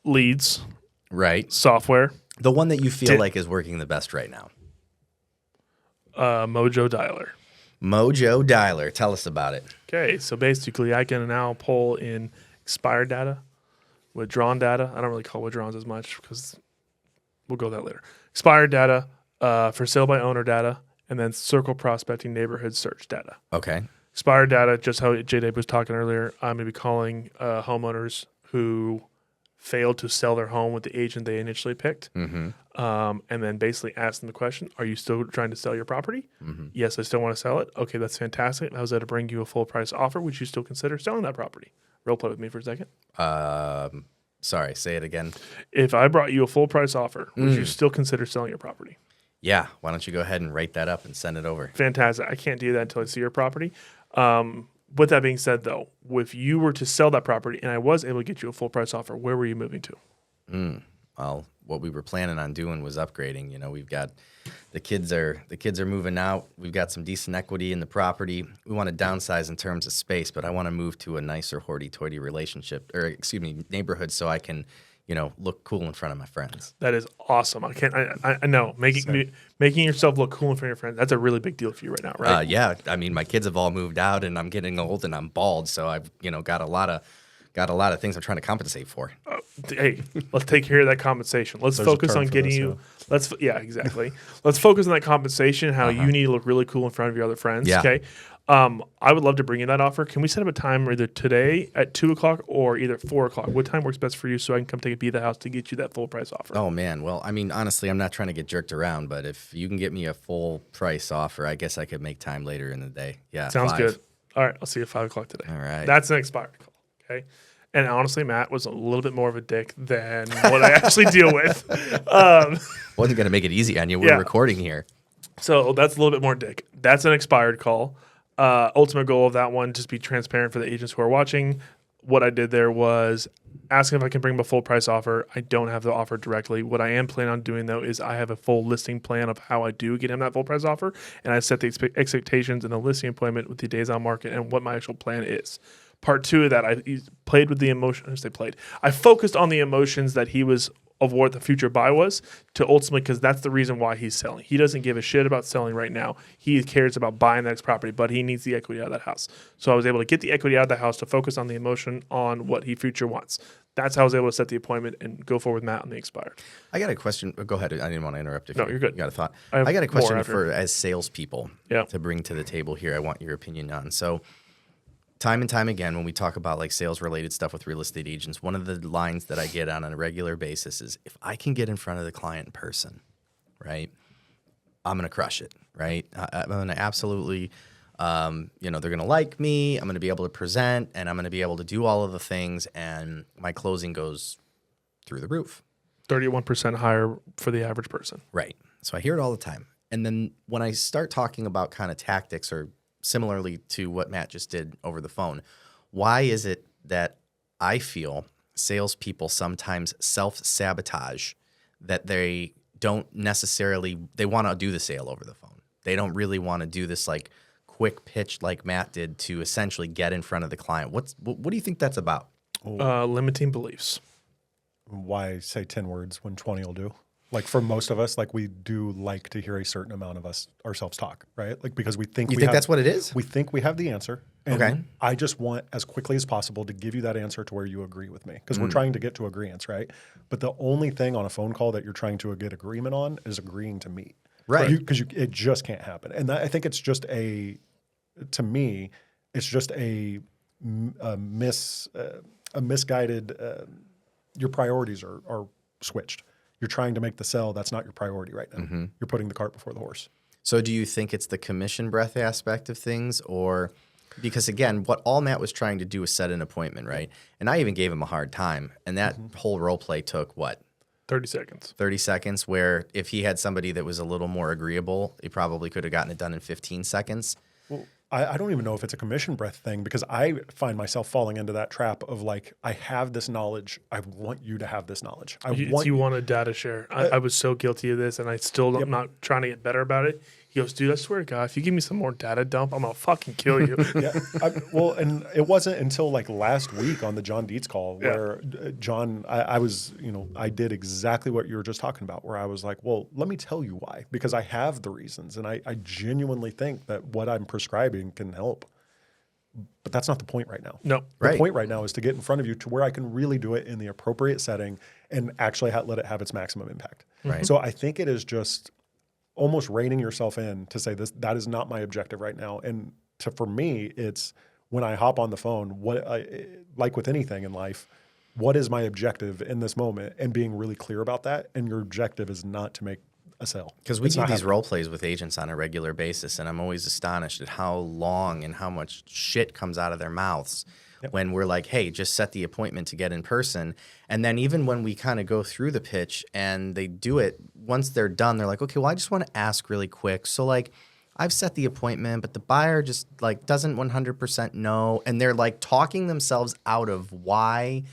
leads, Right. software, The one that you feel like is working the best right now. Mojo Dialer. Mojo Dialer. Tell us about it. Okay, so basically I can now pull in expired data, withdrawn data. I don't really call withdrawns as much because we'll go that later. Expired data, for sale by owner data, and then circle prospecting neighborhood search data. Okay. Expired data, just how JW was talking earlier, I'm going to be calling homeowners who failed to sell their home with the agent they initially picked. And then basically ask them the question, are you still trying to sell your property? Yes, I still want to sell it. Okay, that's fantastic. I was able to bring you a full price offer. Would you still consider selling that property? Role play with me for a second. Sorry, say it again. If I brought you a full price offer, would you still consider selling your property? Yeah. Why don't you go ahead and write that up and send it over? Fantastic. I can't do that until I see your property. With that being said, though, if you were to sell that property and I was able to get you a full price offer, where were you moving to? Well, what we were planning on doing was upgrading. You know, we've got the kids are moving out. We've got some decent equity in the property. We want to downsize in terms of space, but I want to move to a nicer hoity-toity neighborhood so I can, look cool in front of my friends. That is awesome. I know making yourself look cool in front of your friends. That's a really big deal for you right now, right? Yeah. I mean, my kids have all moved out, and I'm getting old, and I'm bald, so I've got a lot of things I'm trying to compensate for. Hey, let's take care of that compensation. Let's There's a focus term on for getting this, you. Exactly. Let's focus on that compensation. How you need to look really cool in front of your other friends. Yeah. Okay. I would love to bring you that offer. Can we set up a time either today at 2:00 or either 4:00? What time works best for you so I can come take a peek at the house to get you that full price offer? Oh man, well, I mean, honestly, I'm not trying to get jerked around, but if you can get me a full price offer, I guess I could make time later in the day. Yeah, Sounds 5. good. All right, I'll see you at 5:00 today. All right. That's an expired call. Okay. And honestly, Matt was a little bit more of a dick than what I actually deal with. Wasn't gonna make it easy on you. We're recording here. So that's a little bit more dick. That's an expired call. Ultimate goal of that one, just be transparent for the agents who are watching. What I did there was asking if I can bring them a full price offer. I don't have the offer directly. What I am planning on doing, though, is I have a full listing plan of how I do get him that full price offer. And I set the expectations in the listing appointment with the days on market and what my actual plan is. Part 2 of that, I played with the emotion. I focused on the emotions that he was of what the future buy was to ultimately, because that's the reason why he's selling. He doesn't give a shit about selling right now. He cares about buying the next property, but he needs the equity out of that house. So I was able to get the equity out of the house to focus on the emotion on what he future wants. That's how I was able to set the appointment and go forward with Matt on the expired. I got a question. Go ahead. I didn't want to interrupt. If you're good. You got a thought. I got a question more as salespeople to bring to the table here. I want your opinion on. So time and time again, when we talk about like sales related stuff with real estate agents, one of the lines that I get on a regular basis is if I can get in front of the client in person, right, I'm going to crush it, right? I'm going to absolutely, they're going to like me. I'm going to be able to present and I'm going to be able to do all of the things. And my closing goes through the roof. 31% higher for the average person. Right. So I hear it all the time. And then when I start talking about kind of tactics or similarly to what Matt just did over the phone, why is it that I feel salespeople sometimes self-sabotage that they don't necessarily, they want to do the sale over the phone. They don't really want to do this like quick pitch like Matt did to essentially get in front of the client. What do you think that's about? Limiting beliefs. Why say 10 words when 20 will do? Like for most of us, like we do like to hear a certain amount of ourselves talk, right? Like because we think that's what it is? We think we have the answer. And Okay. I just want as quickly as possible to give you that answer to where you agree with me because we're trying to get to agreements, right? But the only thing on a phone call that you're trying to get agreement on is agreeing to meet, Right. Because it just can't happen. And I think it's just to me, it's just a misguided. Your priorities are switched. You're trying to make the sell. That's not your priority right now. Mm-hmm. You're putting the cart before the horse. So do you think it's the commission breath aspect of things or because again, what all Matt was trying to do was set an appointment, right? And I even gave him a hard time. And that whole role play took what? 30 seconds. 30 seconds, where if he had somebody that was a little more agreeable, he probably could have gotten it done in 15 seconds. Well, I don't even know if it's a commission breath thing, because I find myself falling into that trap of like, I have this knowledge. I want you to have this knowledge. You want a data share. I was so guilty of this, and I still am not trying to get better about it. He goes, dude, I swear to God, if you give me some more data dump, I'm going to fucking kill you. Well, and it wasn't until like last week on the John Dietz call where John, I was, I did exactly what you were just talking about, where I was like, well, let me tell you why, because I have the reasons. And I genuinely think that what I'm prescribing can help. But that's not the point right now. No. The point right now is to get in front of you to where I can really do it in the appropriate setting and actually let it have its maximum impact. Right. So I think it is just almost reining yourself in to say that is not my objective right now. And for me, it's when I hop on the phone, like with anything in life, what is my objective in this moment, and being really clear about that. And your objective is not to make a sale. Because we do these role plays with agents on a regular basis, and I'm always astonished at how long and how much shit comes out of their mouths when we're like, hey, just set the appointment to get in person. And then even when we kind of go through the pitch and they do it, once they're done, they're like, okay, well, I just want to ask really quick. So like, I've set the appointment, but the buyer just like doesn't 100% know. And they're like talking themselves out of why.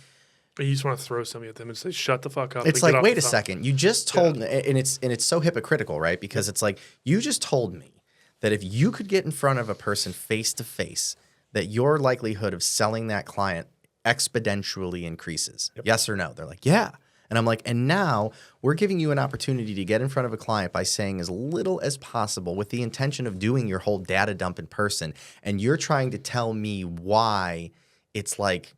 But you just want to throw something at them and say, shut the fuck up. It's like, wait a second. You just told me, and it's so hypocritical, right? Because it's like, you just told me that if you could get in front of a person face to face, that your likelihood of selling that client exponentially increases. Yes or no? They're like, yeah. And I'm like, and now we're giving you an opportunity to get in front of a client by saying as little as possible with the intention of doing your whole data dump in person. And you're trying to tell me why it's like,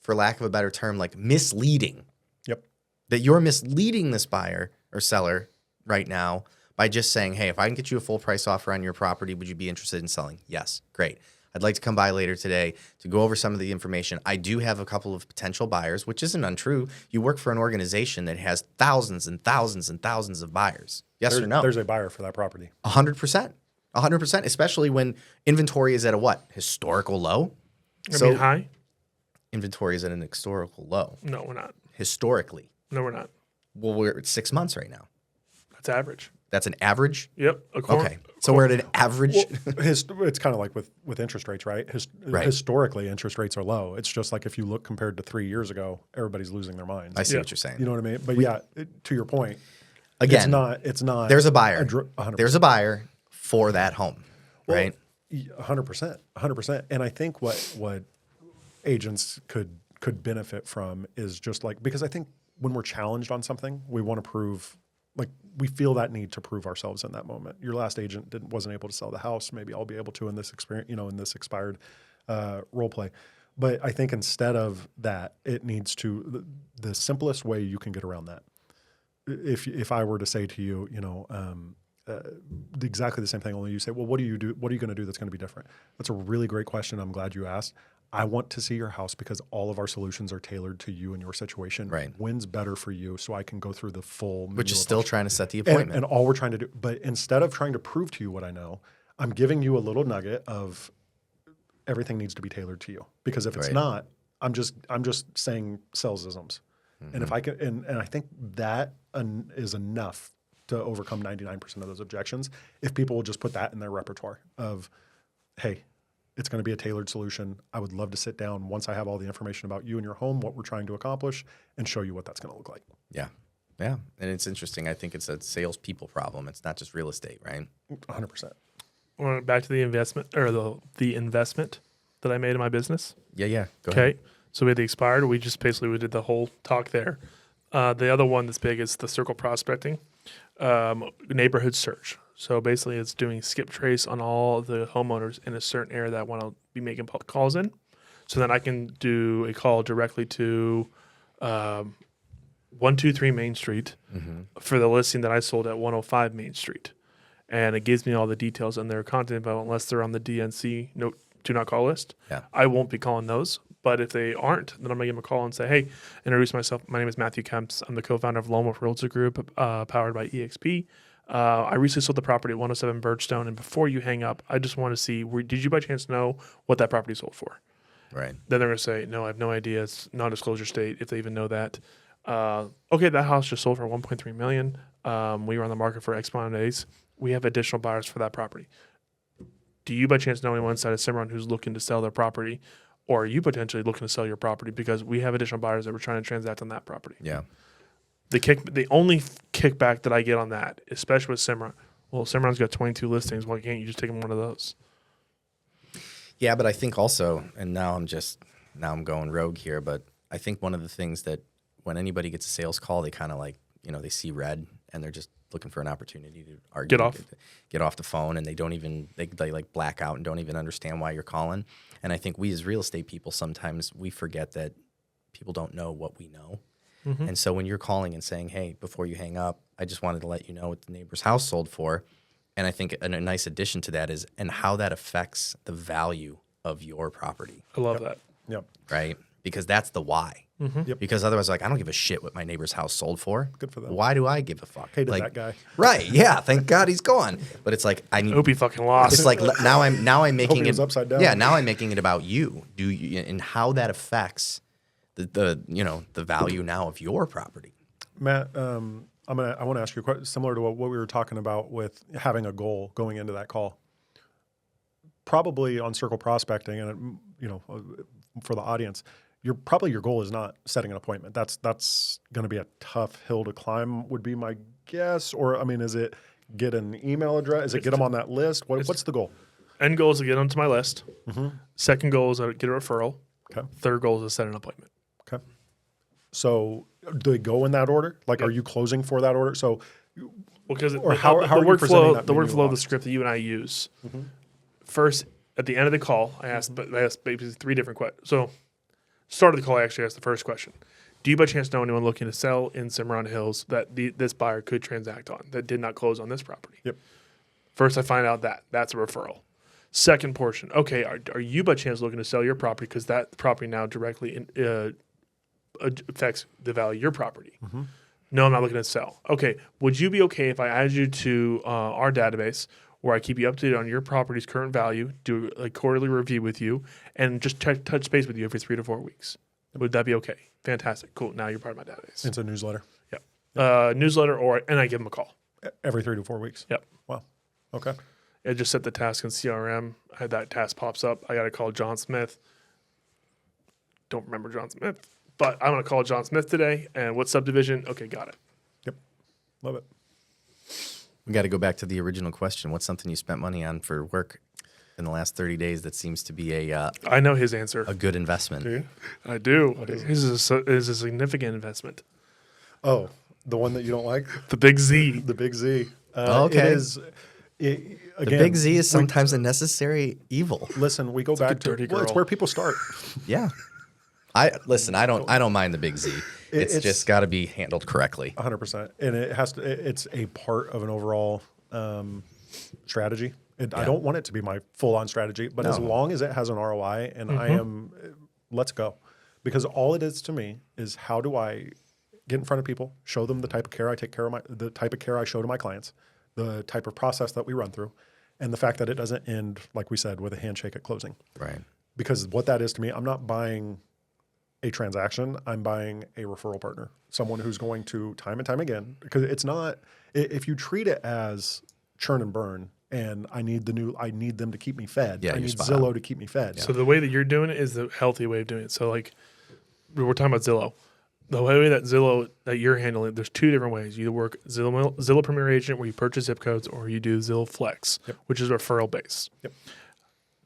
for lack of a better term, like misleading. Yep. That you're misleading this buyer or seller right now by just saying, hey, if I can get you a full price offer on your property, would you be interested in selling? Yes. Great. I'd like to come by later today to go over some of the information. I do have a couple of potential buyers, which isn't untrue. You work for an organization that has thousands and thousands and thousands of buyers. Yes or no? There's a buyer for that property. 100%. 100%, especially when inventory is at a what? Historical low? I mean, high? Inventory is at an historical low. No, we're not. Historically. No, we're not. Well, we're at 6 months right now. That's average. That's an average? Yep. Okay. So we're at an average. Well, it's kind of like with interest rates, right? Historically, interest rates are low. It's just like if you look compared to 3 years ago, everybody's losing their minds. I see what you're saying. You know what I mean? But to your point, again, it's not. There's a buyer. 100%. There's a buyer for that home, right? 100%. 100%. And I think what agents could benefit from is just like, because I think when we're challenged on something, we want to prove, like we feel that need to prove ourselves in that moment. Your last agent wasn't able to sell the house. Maybe I'll be able to in this experience, in this expired role play. But I think instead of that, it needs to, the simplest way you can get around that. If I were to say to you, exactly the same thing, only you say, well, what do you do? What are you going to do that's going to be different? That's a really great question. I'm glad you asked. I want to see your house because all of our solutions are tailored to you and your situation. Right. When's better for you so I can go through the full menu. Which is still trying to set the appointment. And all we're trying to do, but instead of trying to prove to you what I know, I'm giving you a little nugget of everything needs to be tailored to you. Because if it's not, I'm just saying salesisms. Mm-hmm. And if I can, and I think that is enough to overcome 99% of those objections. If people will just put that in their repertoire of, hey, it's going to be a tailored solution. I would love to sit down once I have all the information about you and your home, what we're trying to accomplish, and show you what that's going to look like. Yeah. Yeah. And it's interesting. I think it's a salespeople problem. It's not just real estate, right? 100%. Back to the investment or the investment that I made in my business. Yeah. Go ahead. Okay. So we had the expired. We did the whole talk there. The other one that's big is the circle prospecting, neighborhood search. So basically, it's doing skip trace on all the homeowners in a certain area that I want to be making calls in. So then I can do a call directly to 123 Main Street for the listing that I sold at 105 Main Street. And it gives me all the details on their content info unless they're on the DNC do not call list. Yeah. I won't be calling those. But if they aren't, then I'm going to give them a call and say, hey, introduce myself. My name is Matthew Kemps. I'm the co-founder of Lone Wolf Realtor Group, powered by EXP. I recently sold the property at 107 Birchstone, and before you hang up, I just want to see, did you by chance know what that property sold for? Right. Then they're going to say, no, I have no idea. It's non-disclosure state, if they even know that. Okay, that house just sold for $1.3 million. We were on the market for X amount of days. We have additional buyers for that property. do you by chance know anyone inside of Cimarron who's looking to sell their property, or are you potentially looking to sell your property because we have additional buyers that we're trying to transact on that property? Yeah. The only kickback that I get on that, especially with Cimarron, well, Cimarron's got 22 listings. Why can't you just take them one of those? Yeah, but I think also, and now I'm going rogue here, but I think one of the things that when anybody gets a sales call, they kind of like, they see red and they're just looking for an opportunity to argue, get off the phone, and they like black out and don't even understand why you're calling. And I think we as real estate people, sometimes we forget that people don't know what we know. Mm-hmm. And so when you're calling and saying, hey, before you hang up, I just wanted to let you know what the neighbor's house sold for. And I think a nice addition to that is, and how that affects the value of your property. I love that. Yep. Right? Because that's the why. Mm-hmm. Yep. Because otherwise, like, I don't give a shit what my neighbor's house sold for. Good for them. Why do I give a fuck? Hated like, that guy. Right? Yeah. Thank God he's gone. But it's like I need. Hope he fucking lost. It's like now I'm making Hope he it was upside down. Yeah. Now I'm making it about you. And how that affects the value now of your property. Matt, I want to ask you a question similar to what we were talking about with having a goal going into that call. Probably on circle prospecting, and for the audience, your goal is not setting an appointment. That's going to be a tough hill to climb, would be my guess. Or I mean, is it get an email address? Is it get them on that list? What's the goal? End goal is to get onto my list. Mm-hmm. Second goal is to get a referral. Okay. Third goal is to set an appointment. Okay. So do they go in that order? Like, Are you closing for that order? So, because or how are you presenting that the menu workflow of the box? script that you and I use. Mm-hmm. First, at the end of the call, I asked basically three different questions. So, start of the call, I actually asked the first question: do you by chance know anyone looking to sell in Cimarron Hills that this buyer could transact on that did not close on this property? Yep. First, I find out that's a referral. Second portion: okay, are you by chance looking to sell your property because that property now directly affects the value of your property? Mm-hmm. No, I'm not looking to sell. Okay, would you be okay if I added you to our database where I keep you updated on your property's current value, do a quarterly review with you, and just touch base with you every 3 to 4 weeks? Would that be okay? Fantastic. Cool. Now you're part of my database. It's a newsletter. Yep. Newsletter, and I give them a call. Every 3 to 4 weeks. Yep. Wow. Okay. I just set the task in CRM. I had that task pops up. I got to call John Smith. Don't remember John Smith, but I'm going to call John Smith today. And what subdivision? Okay, got it. Yep. Love it. We got to go back to the original question. What's something you spent money on for work in the last 30 days that seems to be I know his answer. a good investment? Dude, I do. His is a significant investment. Oh, the one that you don't like? The big Z. The big Z. Okay. Again, The big Z is sometimes a necessary evil. Listen, we go back to dirty well, it's girl. where people start. Yeah. I don't mind the big Z. It's just got to be handled correctly. 100%, and it's a part of an overall strategy. I don't want it to be my full-on strategy, but as long as it has an ROI, and let's go, because all it is to me is how do I get in front of people, show them the type of care I take care of the type of care I show to my clients, the type of process that we run through, and the fact that it doesn't end, like we said, with a handshake at closing. Right. Because what that is to me, I'm not buying a transaction, I'm buying a referral partner, someone who's going to time and time again, because it's not, if you treat it as churn and burn and I need them to keep me fed. I need Zillow to keep me fed. So the way that you're doing it is the healthy way of doing it. So like we're talking about Zillow. The way that Zillow that you're handling, there's two different ways. You either work Zillow Premier Agent where you purchase zip codes, or you do Zillow Flex, which is referral based. Yep.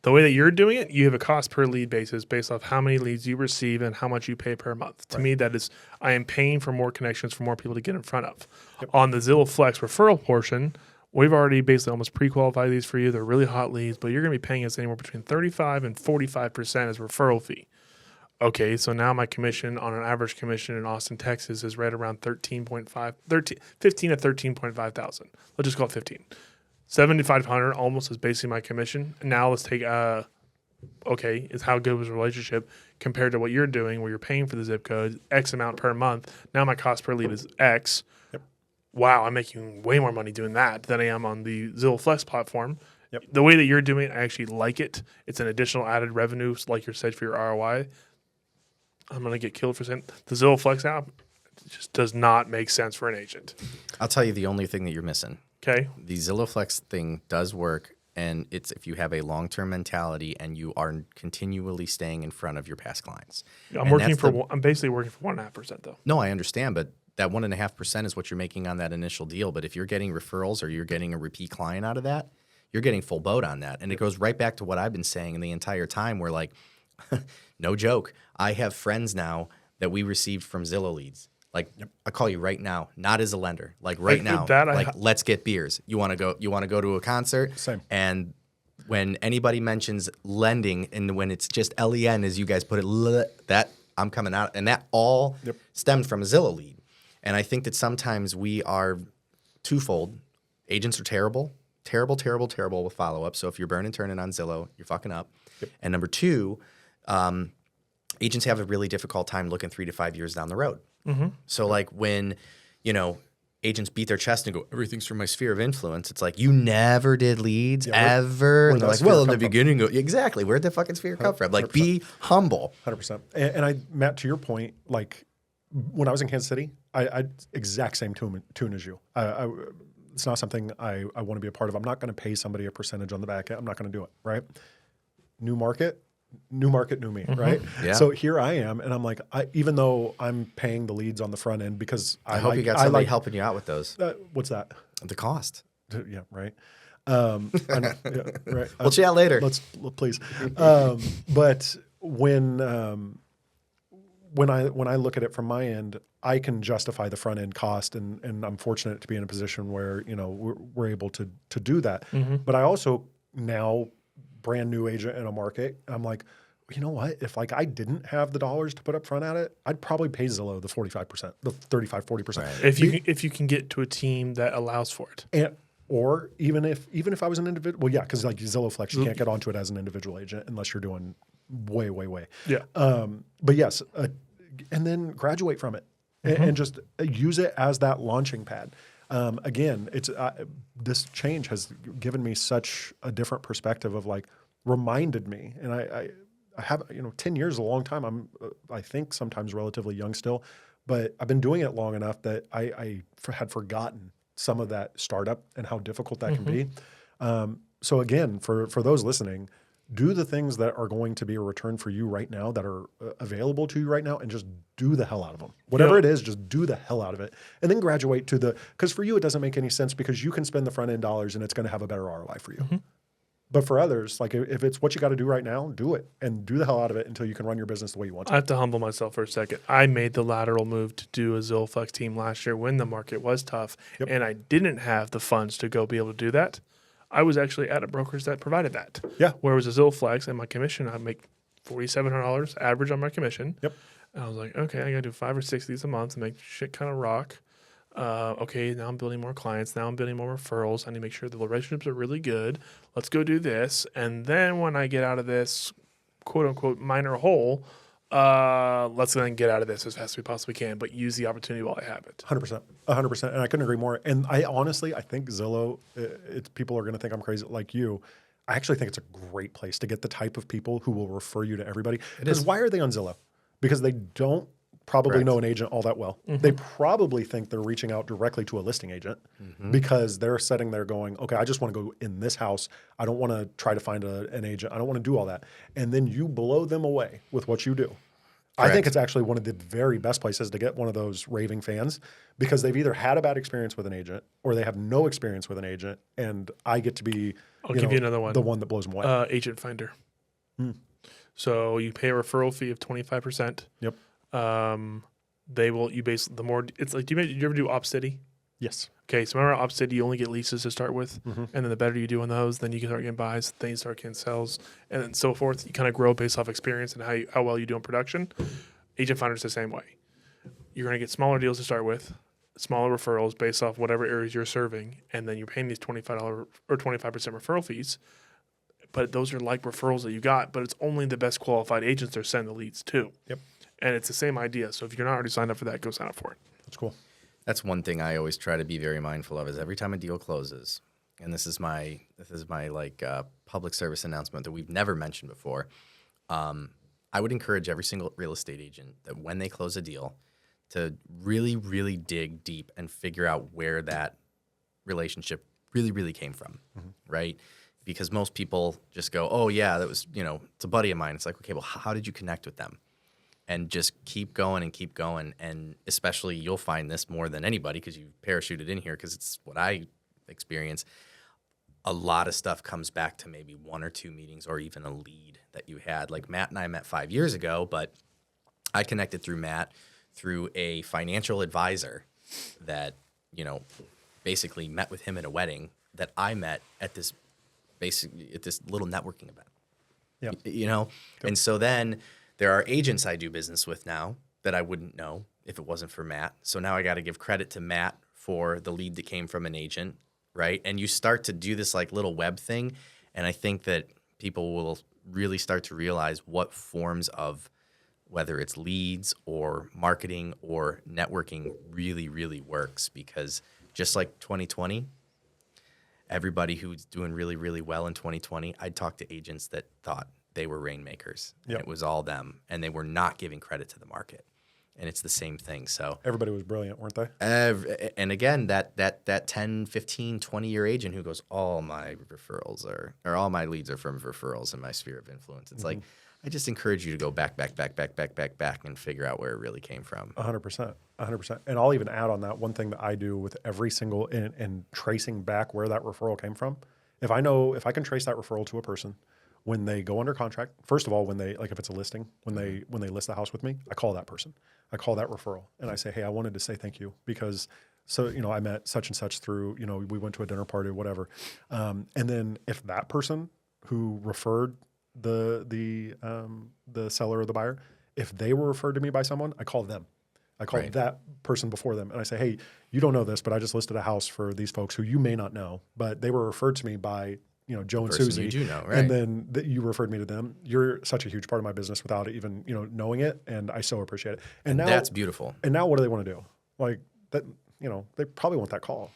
The way that you're doing it, you have a cost per lead basis based off how many leads you receive and how much you pay per month. To me, that is, I am paying for more connections for more people to get in front of. On the Zillow Flex referral portion, we've already basically almost pre-qualified these for you. They're really hot leads, but you're going to be paying us anywhere between 35 and 45% as referral fee. Okay, so now my commission on an average commission in Austin, Texas is right around 15 to 13.5 thousand. Let's just call it 15. 7,500 almost is basically my commission. Now let's take is how good was the relationship compared to what you're doing where you're paying for the zip code X amount per month. Now my cost per lead is X. Yep. Wow, I'm making way more money doing that than I am on the Zillow Flex platform. Yep. The way that you're doing it, I actually like it. It's an additional added revenue, like you said, for your ROI. I'm going to get killed for saying the Zillow Flex app just does not make sense for an agent. I'll tell you the only thing that you're missing. Okay. The Zillow Flex thing does work And it's if you have a long-term mentality and you are continually staying in front of your past clients. I'm And that's I'm basically working for 1.5% though. No, I understand, but that 1.5% is what you're making on that initial deal. But if you're getting referrals or you're getting a repeat client out of that, you're getting full boat on that. And it goes right back to what I've been saying the entire time where like, no joke, I have friends now that we received from Zillow leads. Like I call you right now, not as a lender, like right now, let's get beers. You want to go to a concert? Same. And when anybody mentions lending and when it's just LEN, as you guys put it, that I'm coming out. And that all stemmed from a Zillow lead. And I think that sometimes we are twofold. Agents are terrible with follow-up. So if you're burning turning on Zillow, you're fucking up. And number two, agents have a really difficult time looking 3 to 5 years down the road. So like when, agents beat their chest and go, everything's from my sphere of influence. It's like, you never did leads ever. And they're like, well, in the beginning, exactly. Where'd the fucking sphere come from? Like, 100%. Be humble. 100%. And Matt, to your point, like when I was in Kansas City, I exact same tune as you. It's not something I want to be a part of. I'm not going to pay somebody a percentage on the back end. I'm not going to do it, right? New market, new me, right? Yeah. So here I am, and I'm like, even though I'm paying the leads on the front end because I hope you got somebody helping you out with those. What's that? The cost. Yeah, right. Right. We'll chat later. Please. But when I look at it from my end, I can justify the front end cost, and I'm fortunate to be in a position where we're able to do that. But I also now brand new agent in a market. I'm like, you know what? If like I didn't have the dollars to put up front at it, I'd probably pay Zillow the 45%, the 35-40%. Right. If you can get to a team that allows for it, or even if I was an individual, well, yeah, because like Zillow Flex, you can't get onto it as an individual agent unless you're doing way. Yeah. But yes, and then graduate from it and just use it as that launching pad. Again, it's this change has given me such a different perspective of like reminded me, and I have 10 years is a long time. I'm I think sometimes relatively young still, but I've been doing it long enough that I had forgotten some of that startup and how difficult that can be. So again, for those listening, do the things that are going to be a return for you right now that are available to you right now and just do the hell out of them. Whatever it is, just do the hell out of it. And then graduate to because for you, it doesn't make any sense because you can spend the front end dollars and it's going to have a better ROI for you. But for others, like if it's what you got to do right now, do it and do the hell out of it until you can run your business the way you want to. I have to humble myself for a second. I made the lateral move to do a Zillow Flex team last year when the market was tough and I didn't have the funds to go be able to do that. I was actually at a broker's that provided that. Yeah. Where it was a Zillow Flex and my commission, I make $4,700 average on my commission. Yep. And I was like, okay, I got to do 5 or 6 of these a month and make shit kind of rock. Okay, now I'm building more clients. Now I'm building more referrals. I need to make sure the relationships are really good. Let's go do this. And then when I get out of this quote unquote minor hole, let's then get out of this as fast as we possibly can, but use the opportunity while I have it. 100%. 100%. And I couldn't agree more. And I think Zillow, people are going to think I'm crazy like you. I actually think it's a great place to get the type of people who will refer you to everybody. Because why are they on Zillow? Because they don't probably know an agent all that well. They probably think they're reaching out directly to a listing agent because they're sitting there going, okay, I just want to go in this house. I don't want to try to find an agent. I don't want to do all that. And then you blow them away with what you do. Correct. I think it's actually one of the very best places to get one of those raving fans because they've either had a bad experience with an agent or they have no experience with an agent. And I get to be I'll give you another one. The one that blows them away. Agent Finder. So you pay a referral fee of 25%. Yep. They will, the more, it's like, do you ever do Op City? Yes. Okay, so remember Op City, you only get leases to start with, and then the better you do on those, then you can start getting buys, then you start getting sales, and then so forth. You kind of grow based off experience and how well you do in production. Agent Finder's the same way. You're going to get smaller deals to start with, smaller referrals based off whatever areas you're serving, and then you're paying these $25 or 25% referral fees. But those are like referrals that you got, but it's only the best qualified agents they're sending the leads to. Yep. And it's the same idea. So if you're not already signed up for that, go sign up for it. That's cool. That's one thing I always try to be very mindful of is every time a deal closes, and this is my like public service announcement that we've never mentioned before. I would encourage every single real estate agent that when they close a deal to really, really dig deep and figure out where that relationship really, really came from, right? because most people just go, oh yeah, that was, it's a buddy of mine. It's like, okay, well, how did you connect with them? And just keep going and keep going. And especially you'll find this more than anybody because you parachuted in here, because it's what I experience. A lot of stuff comes back to maybe 1 or 2 meetings or even a lead that you had. Like Matt and I met 5 years ago, but I connected through Matt through a financial advisor that, basically met with him at a wedding that I met at this little networking event. Yeah. And so then there are agents I do business with now that I wouldn't know if it wasn't for Matt. So now I got to give credit to Matt for the lead that came from an agent, right? And you start to do this like little web thing, and I think that people will really start to realize what forms of, whether it's leads or marketing or networking, really, really works. Because just like 2020, everybody who's doing really, really well in 2020, I'd talk to agents that thought they were rainmakers. Yep. And it was all them, and they were not giving credit to the market. And it's the same thing. So Everybody was brilliant, weren't they? and again, that 10, 15, 20-year agent who goes, all my referrals or all my leads are from referrals in my sphere of influence. It's like, I just encourage you to go back and figure out where it really came from. 100%. 100%. And I'll even add on that one thing that I do with every single, and tracing back where that referral came from. If I can trace that referral to a person, when they go under contract, first of all, when they, like if it's a listing, when they list the house with me, I call that person. I call that referral and I say, hey, I wanted to say thank you because, I met such and such through, we went to a dinner party, whatever. And then if that person who referred the seller or the buyer, if they were referred to me by someone, I call them. I call that person before them and I say, hey, you don't know this, but I just listed a house for these folks who you may not know, but they were referred to me by Joe and Susie. You do know, right? And then you referred me to them. You're such a huge part of my business without even, knowing it. And I so appreciate it. And now that's beautiful. And now what do they want to do? Like that, they probably want that call.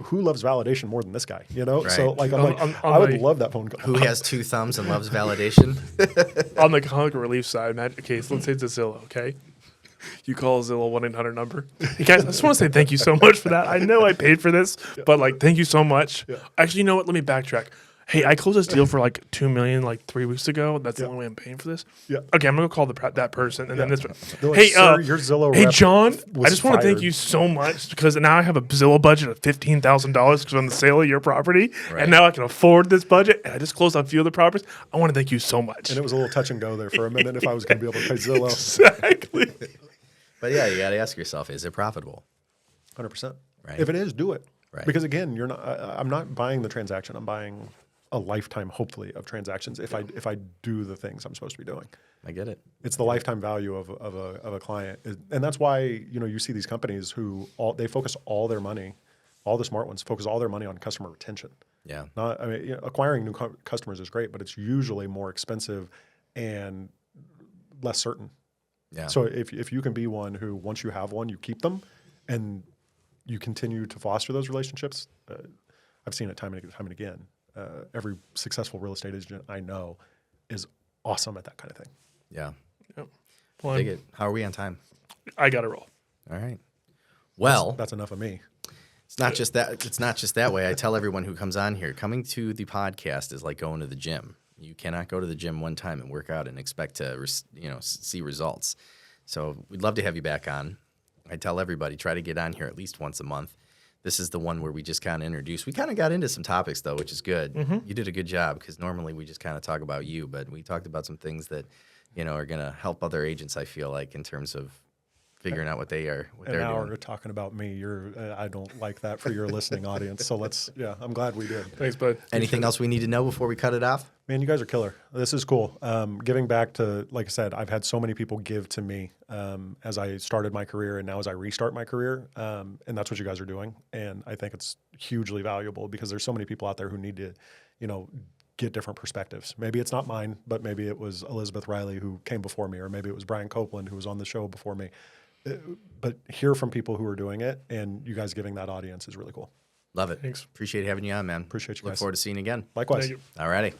Who loves validation more than this guy, Right. So like, I would love that phone call. Who has 2 thumbs and loves validation? On the comic relief side, in that case, let's say it's a Zillow, okay? You call Zillow 1-800 number. Hey guys, I just want to say thank you so much for that. I know I paid for this, but thank you so much. Yeah. Actually, you know what? Let me backtrack. Hey, I closed this deal for $2 million 3 weeks ago. That's the only way I'm paying for this. Yeah. Okay, I'm gonna call that person and then this one. Hey, sir, your Zillow hey rep John, I just want to fired. thank you so much because now I have a Zillow budget of $15,000 because on the sale of your property, and now I can afford this budget. And I just closed on a few other properties. I want to thank you so much. And it was a little touch and go there for a minute if I was going to be able to pay Zillow. Exactly. But yeah, you got to ask yourself, is it profitable? 100%. Right. If it is, do it. Right. Because again, I'm not buying the transaction. I'm buying a lifetime, hopefully, of transactions if I do the things I'm supposed to be doing. I get it. It's the lifetime value of a client. And that's why, you see these companies who they focus all their money, all the smart ones focus all their money on customer retention. Yeah. Acquiring new customers is great, but it's usually more expensive and less certain. Yeah. So if you can be one who, once you have one, you keep them and you continue to foster those relationships, I've seen it time and again. Every successful real estate agent I know is awesome at that kind of thing. Yeah. Yep. Dig it. How are we on time? I got to roll. All right. Well, that's enough of me. It's not just that. It's not just that way. I tell everyone who comes on here, coming to the podcast is like going to the gym. You cannot go to the gym one time and work out and expect to, see results. So we'd love to have you back on. I tell everybody, try to get on here at least once a month. This is the one where we just kind of introduce. We kind of got into some topics, though, which is good. Mm-hmm. You did a good job because normally we just kind of talk about you, but we talked about some things that, are going to help other agents, I feel like, in terms of figuring out what they're now doing. we're talking about me. I don't like that for your listening audience. So I'm glad we did. Thanks, bud. Anything else we need to know before we cut it off? Man, you guys are killer. This is cool. Giving back to, like I said, I've had so many people give to me as I started my career and now as I restart my career. And that's what you guys are doing. And I think it's hugely valuable because there's so many people out there who need to, get different perspectives. Maybe it's not mine, but maybe it was Elizabeth Riley who came before me, or maybe it was Brian Copeland who was on the show before me. But hear from people who are doing it, and you guys giving that audience is really cool. Love it. Thanks. Appreciate having you on, man. Appreciate you guys. Look forward to seeing you again. Likewise. Thank you. All righty.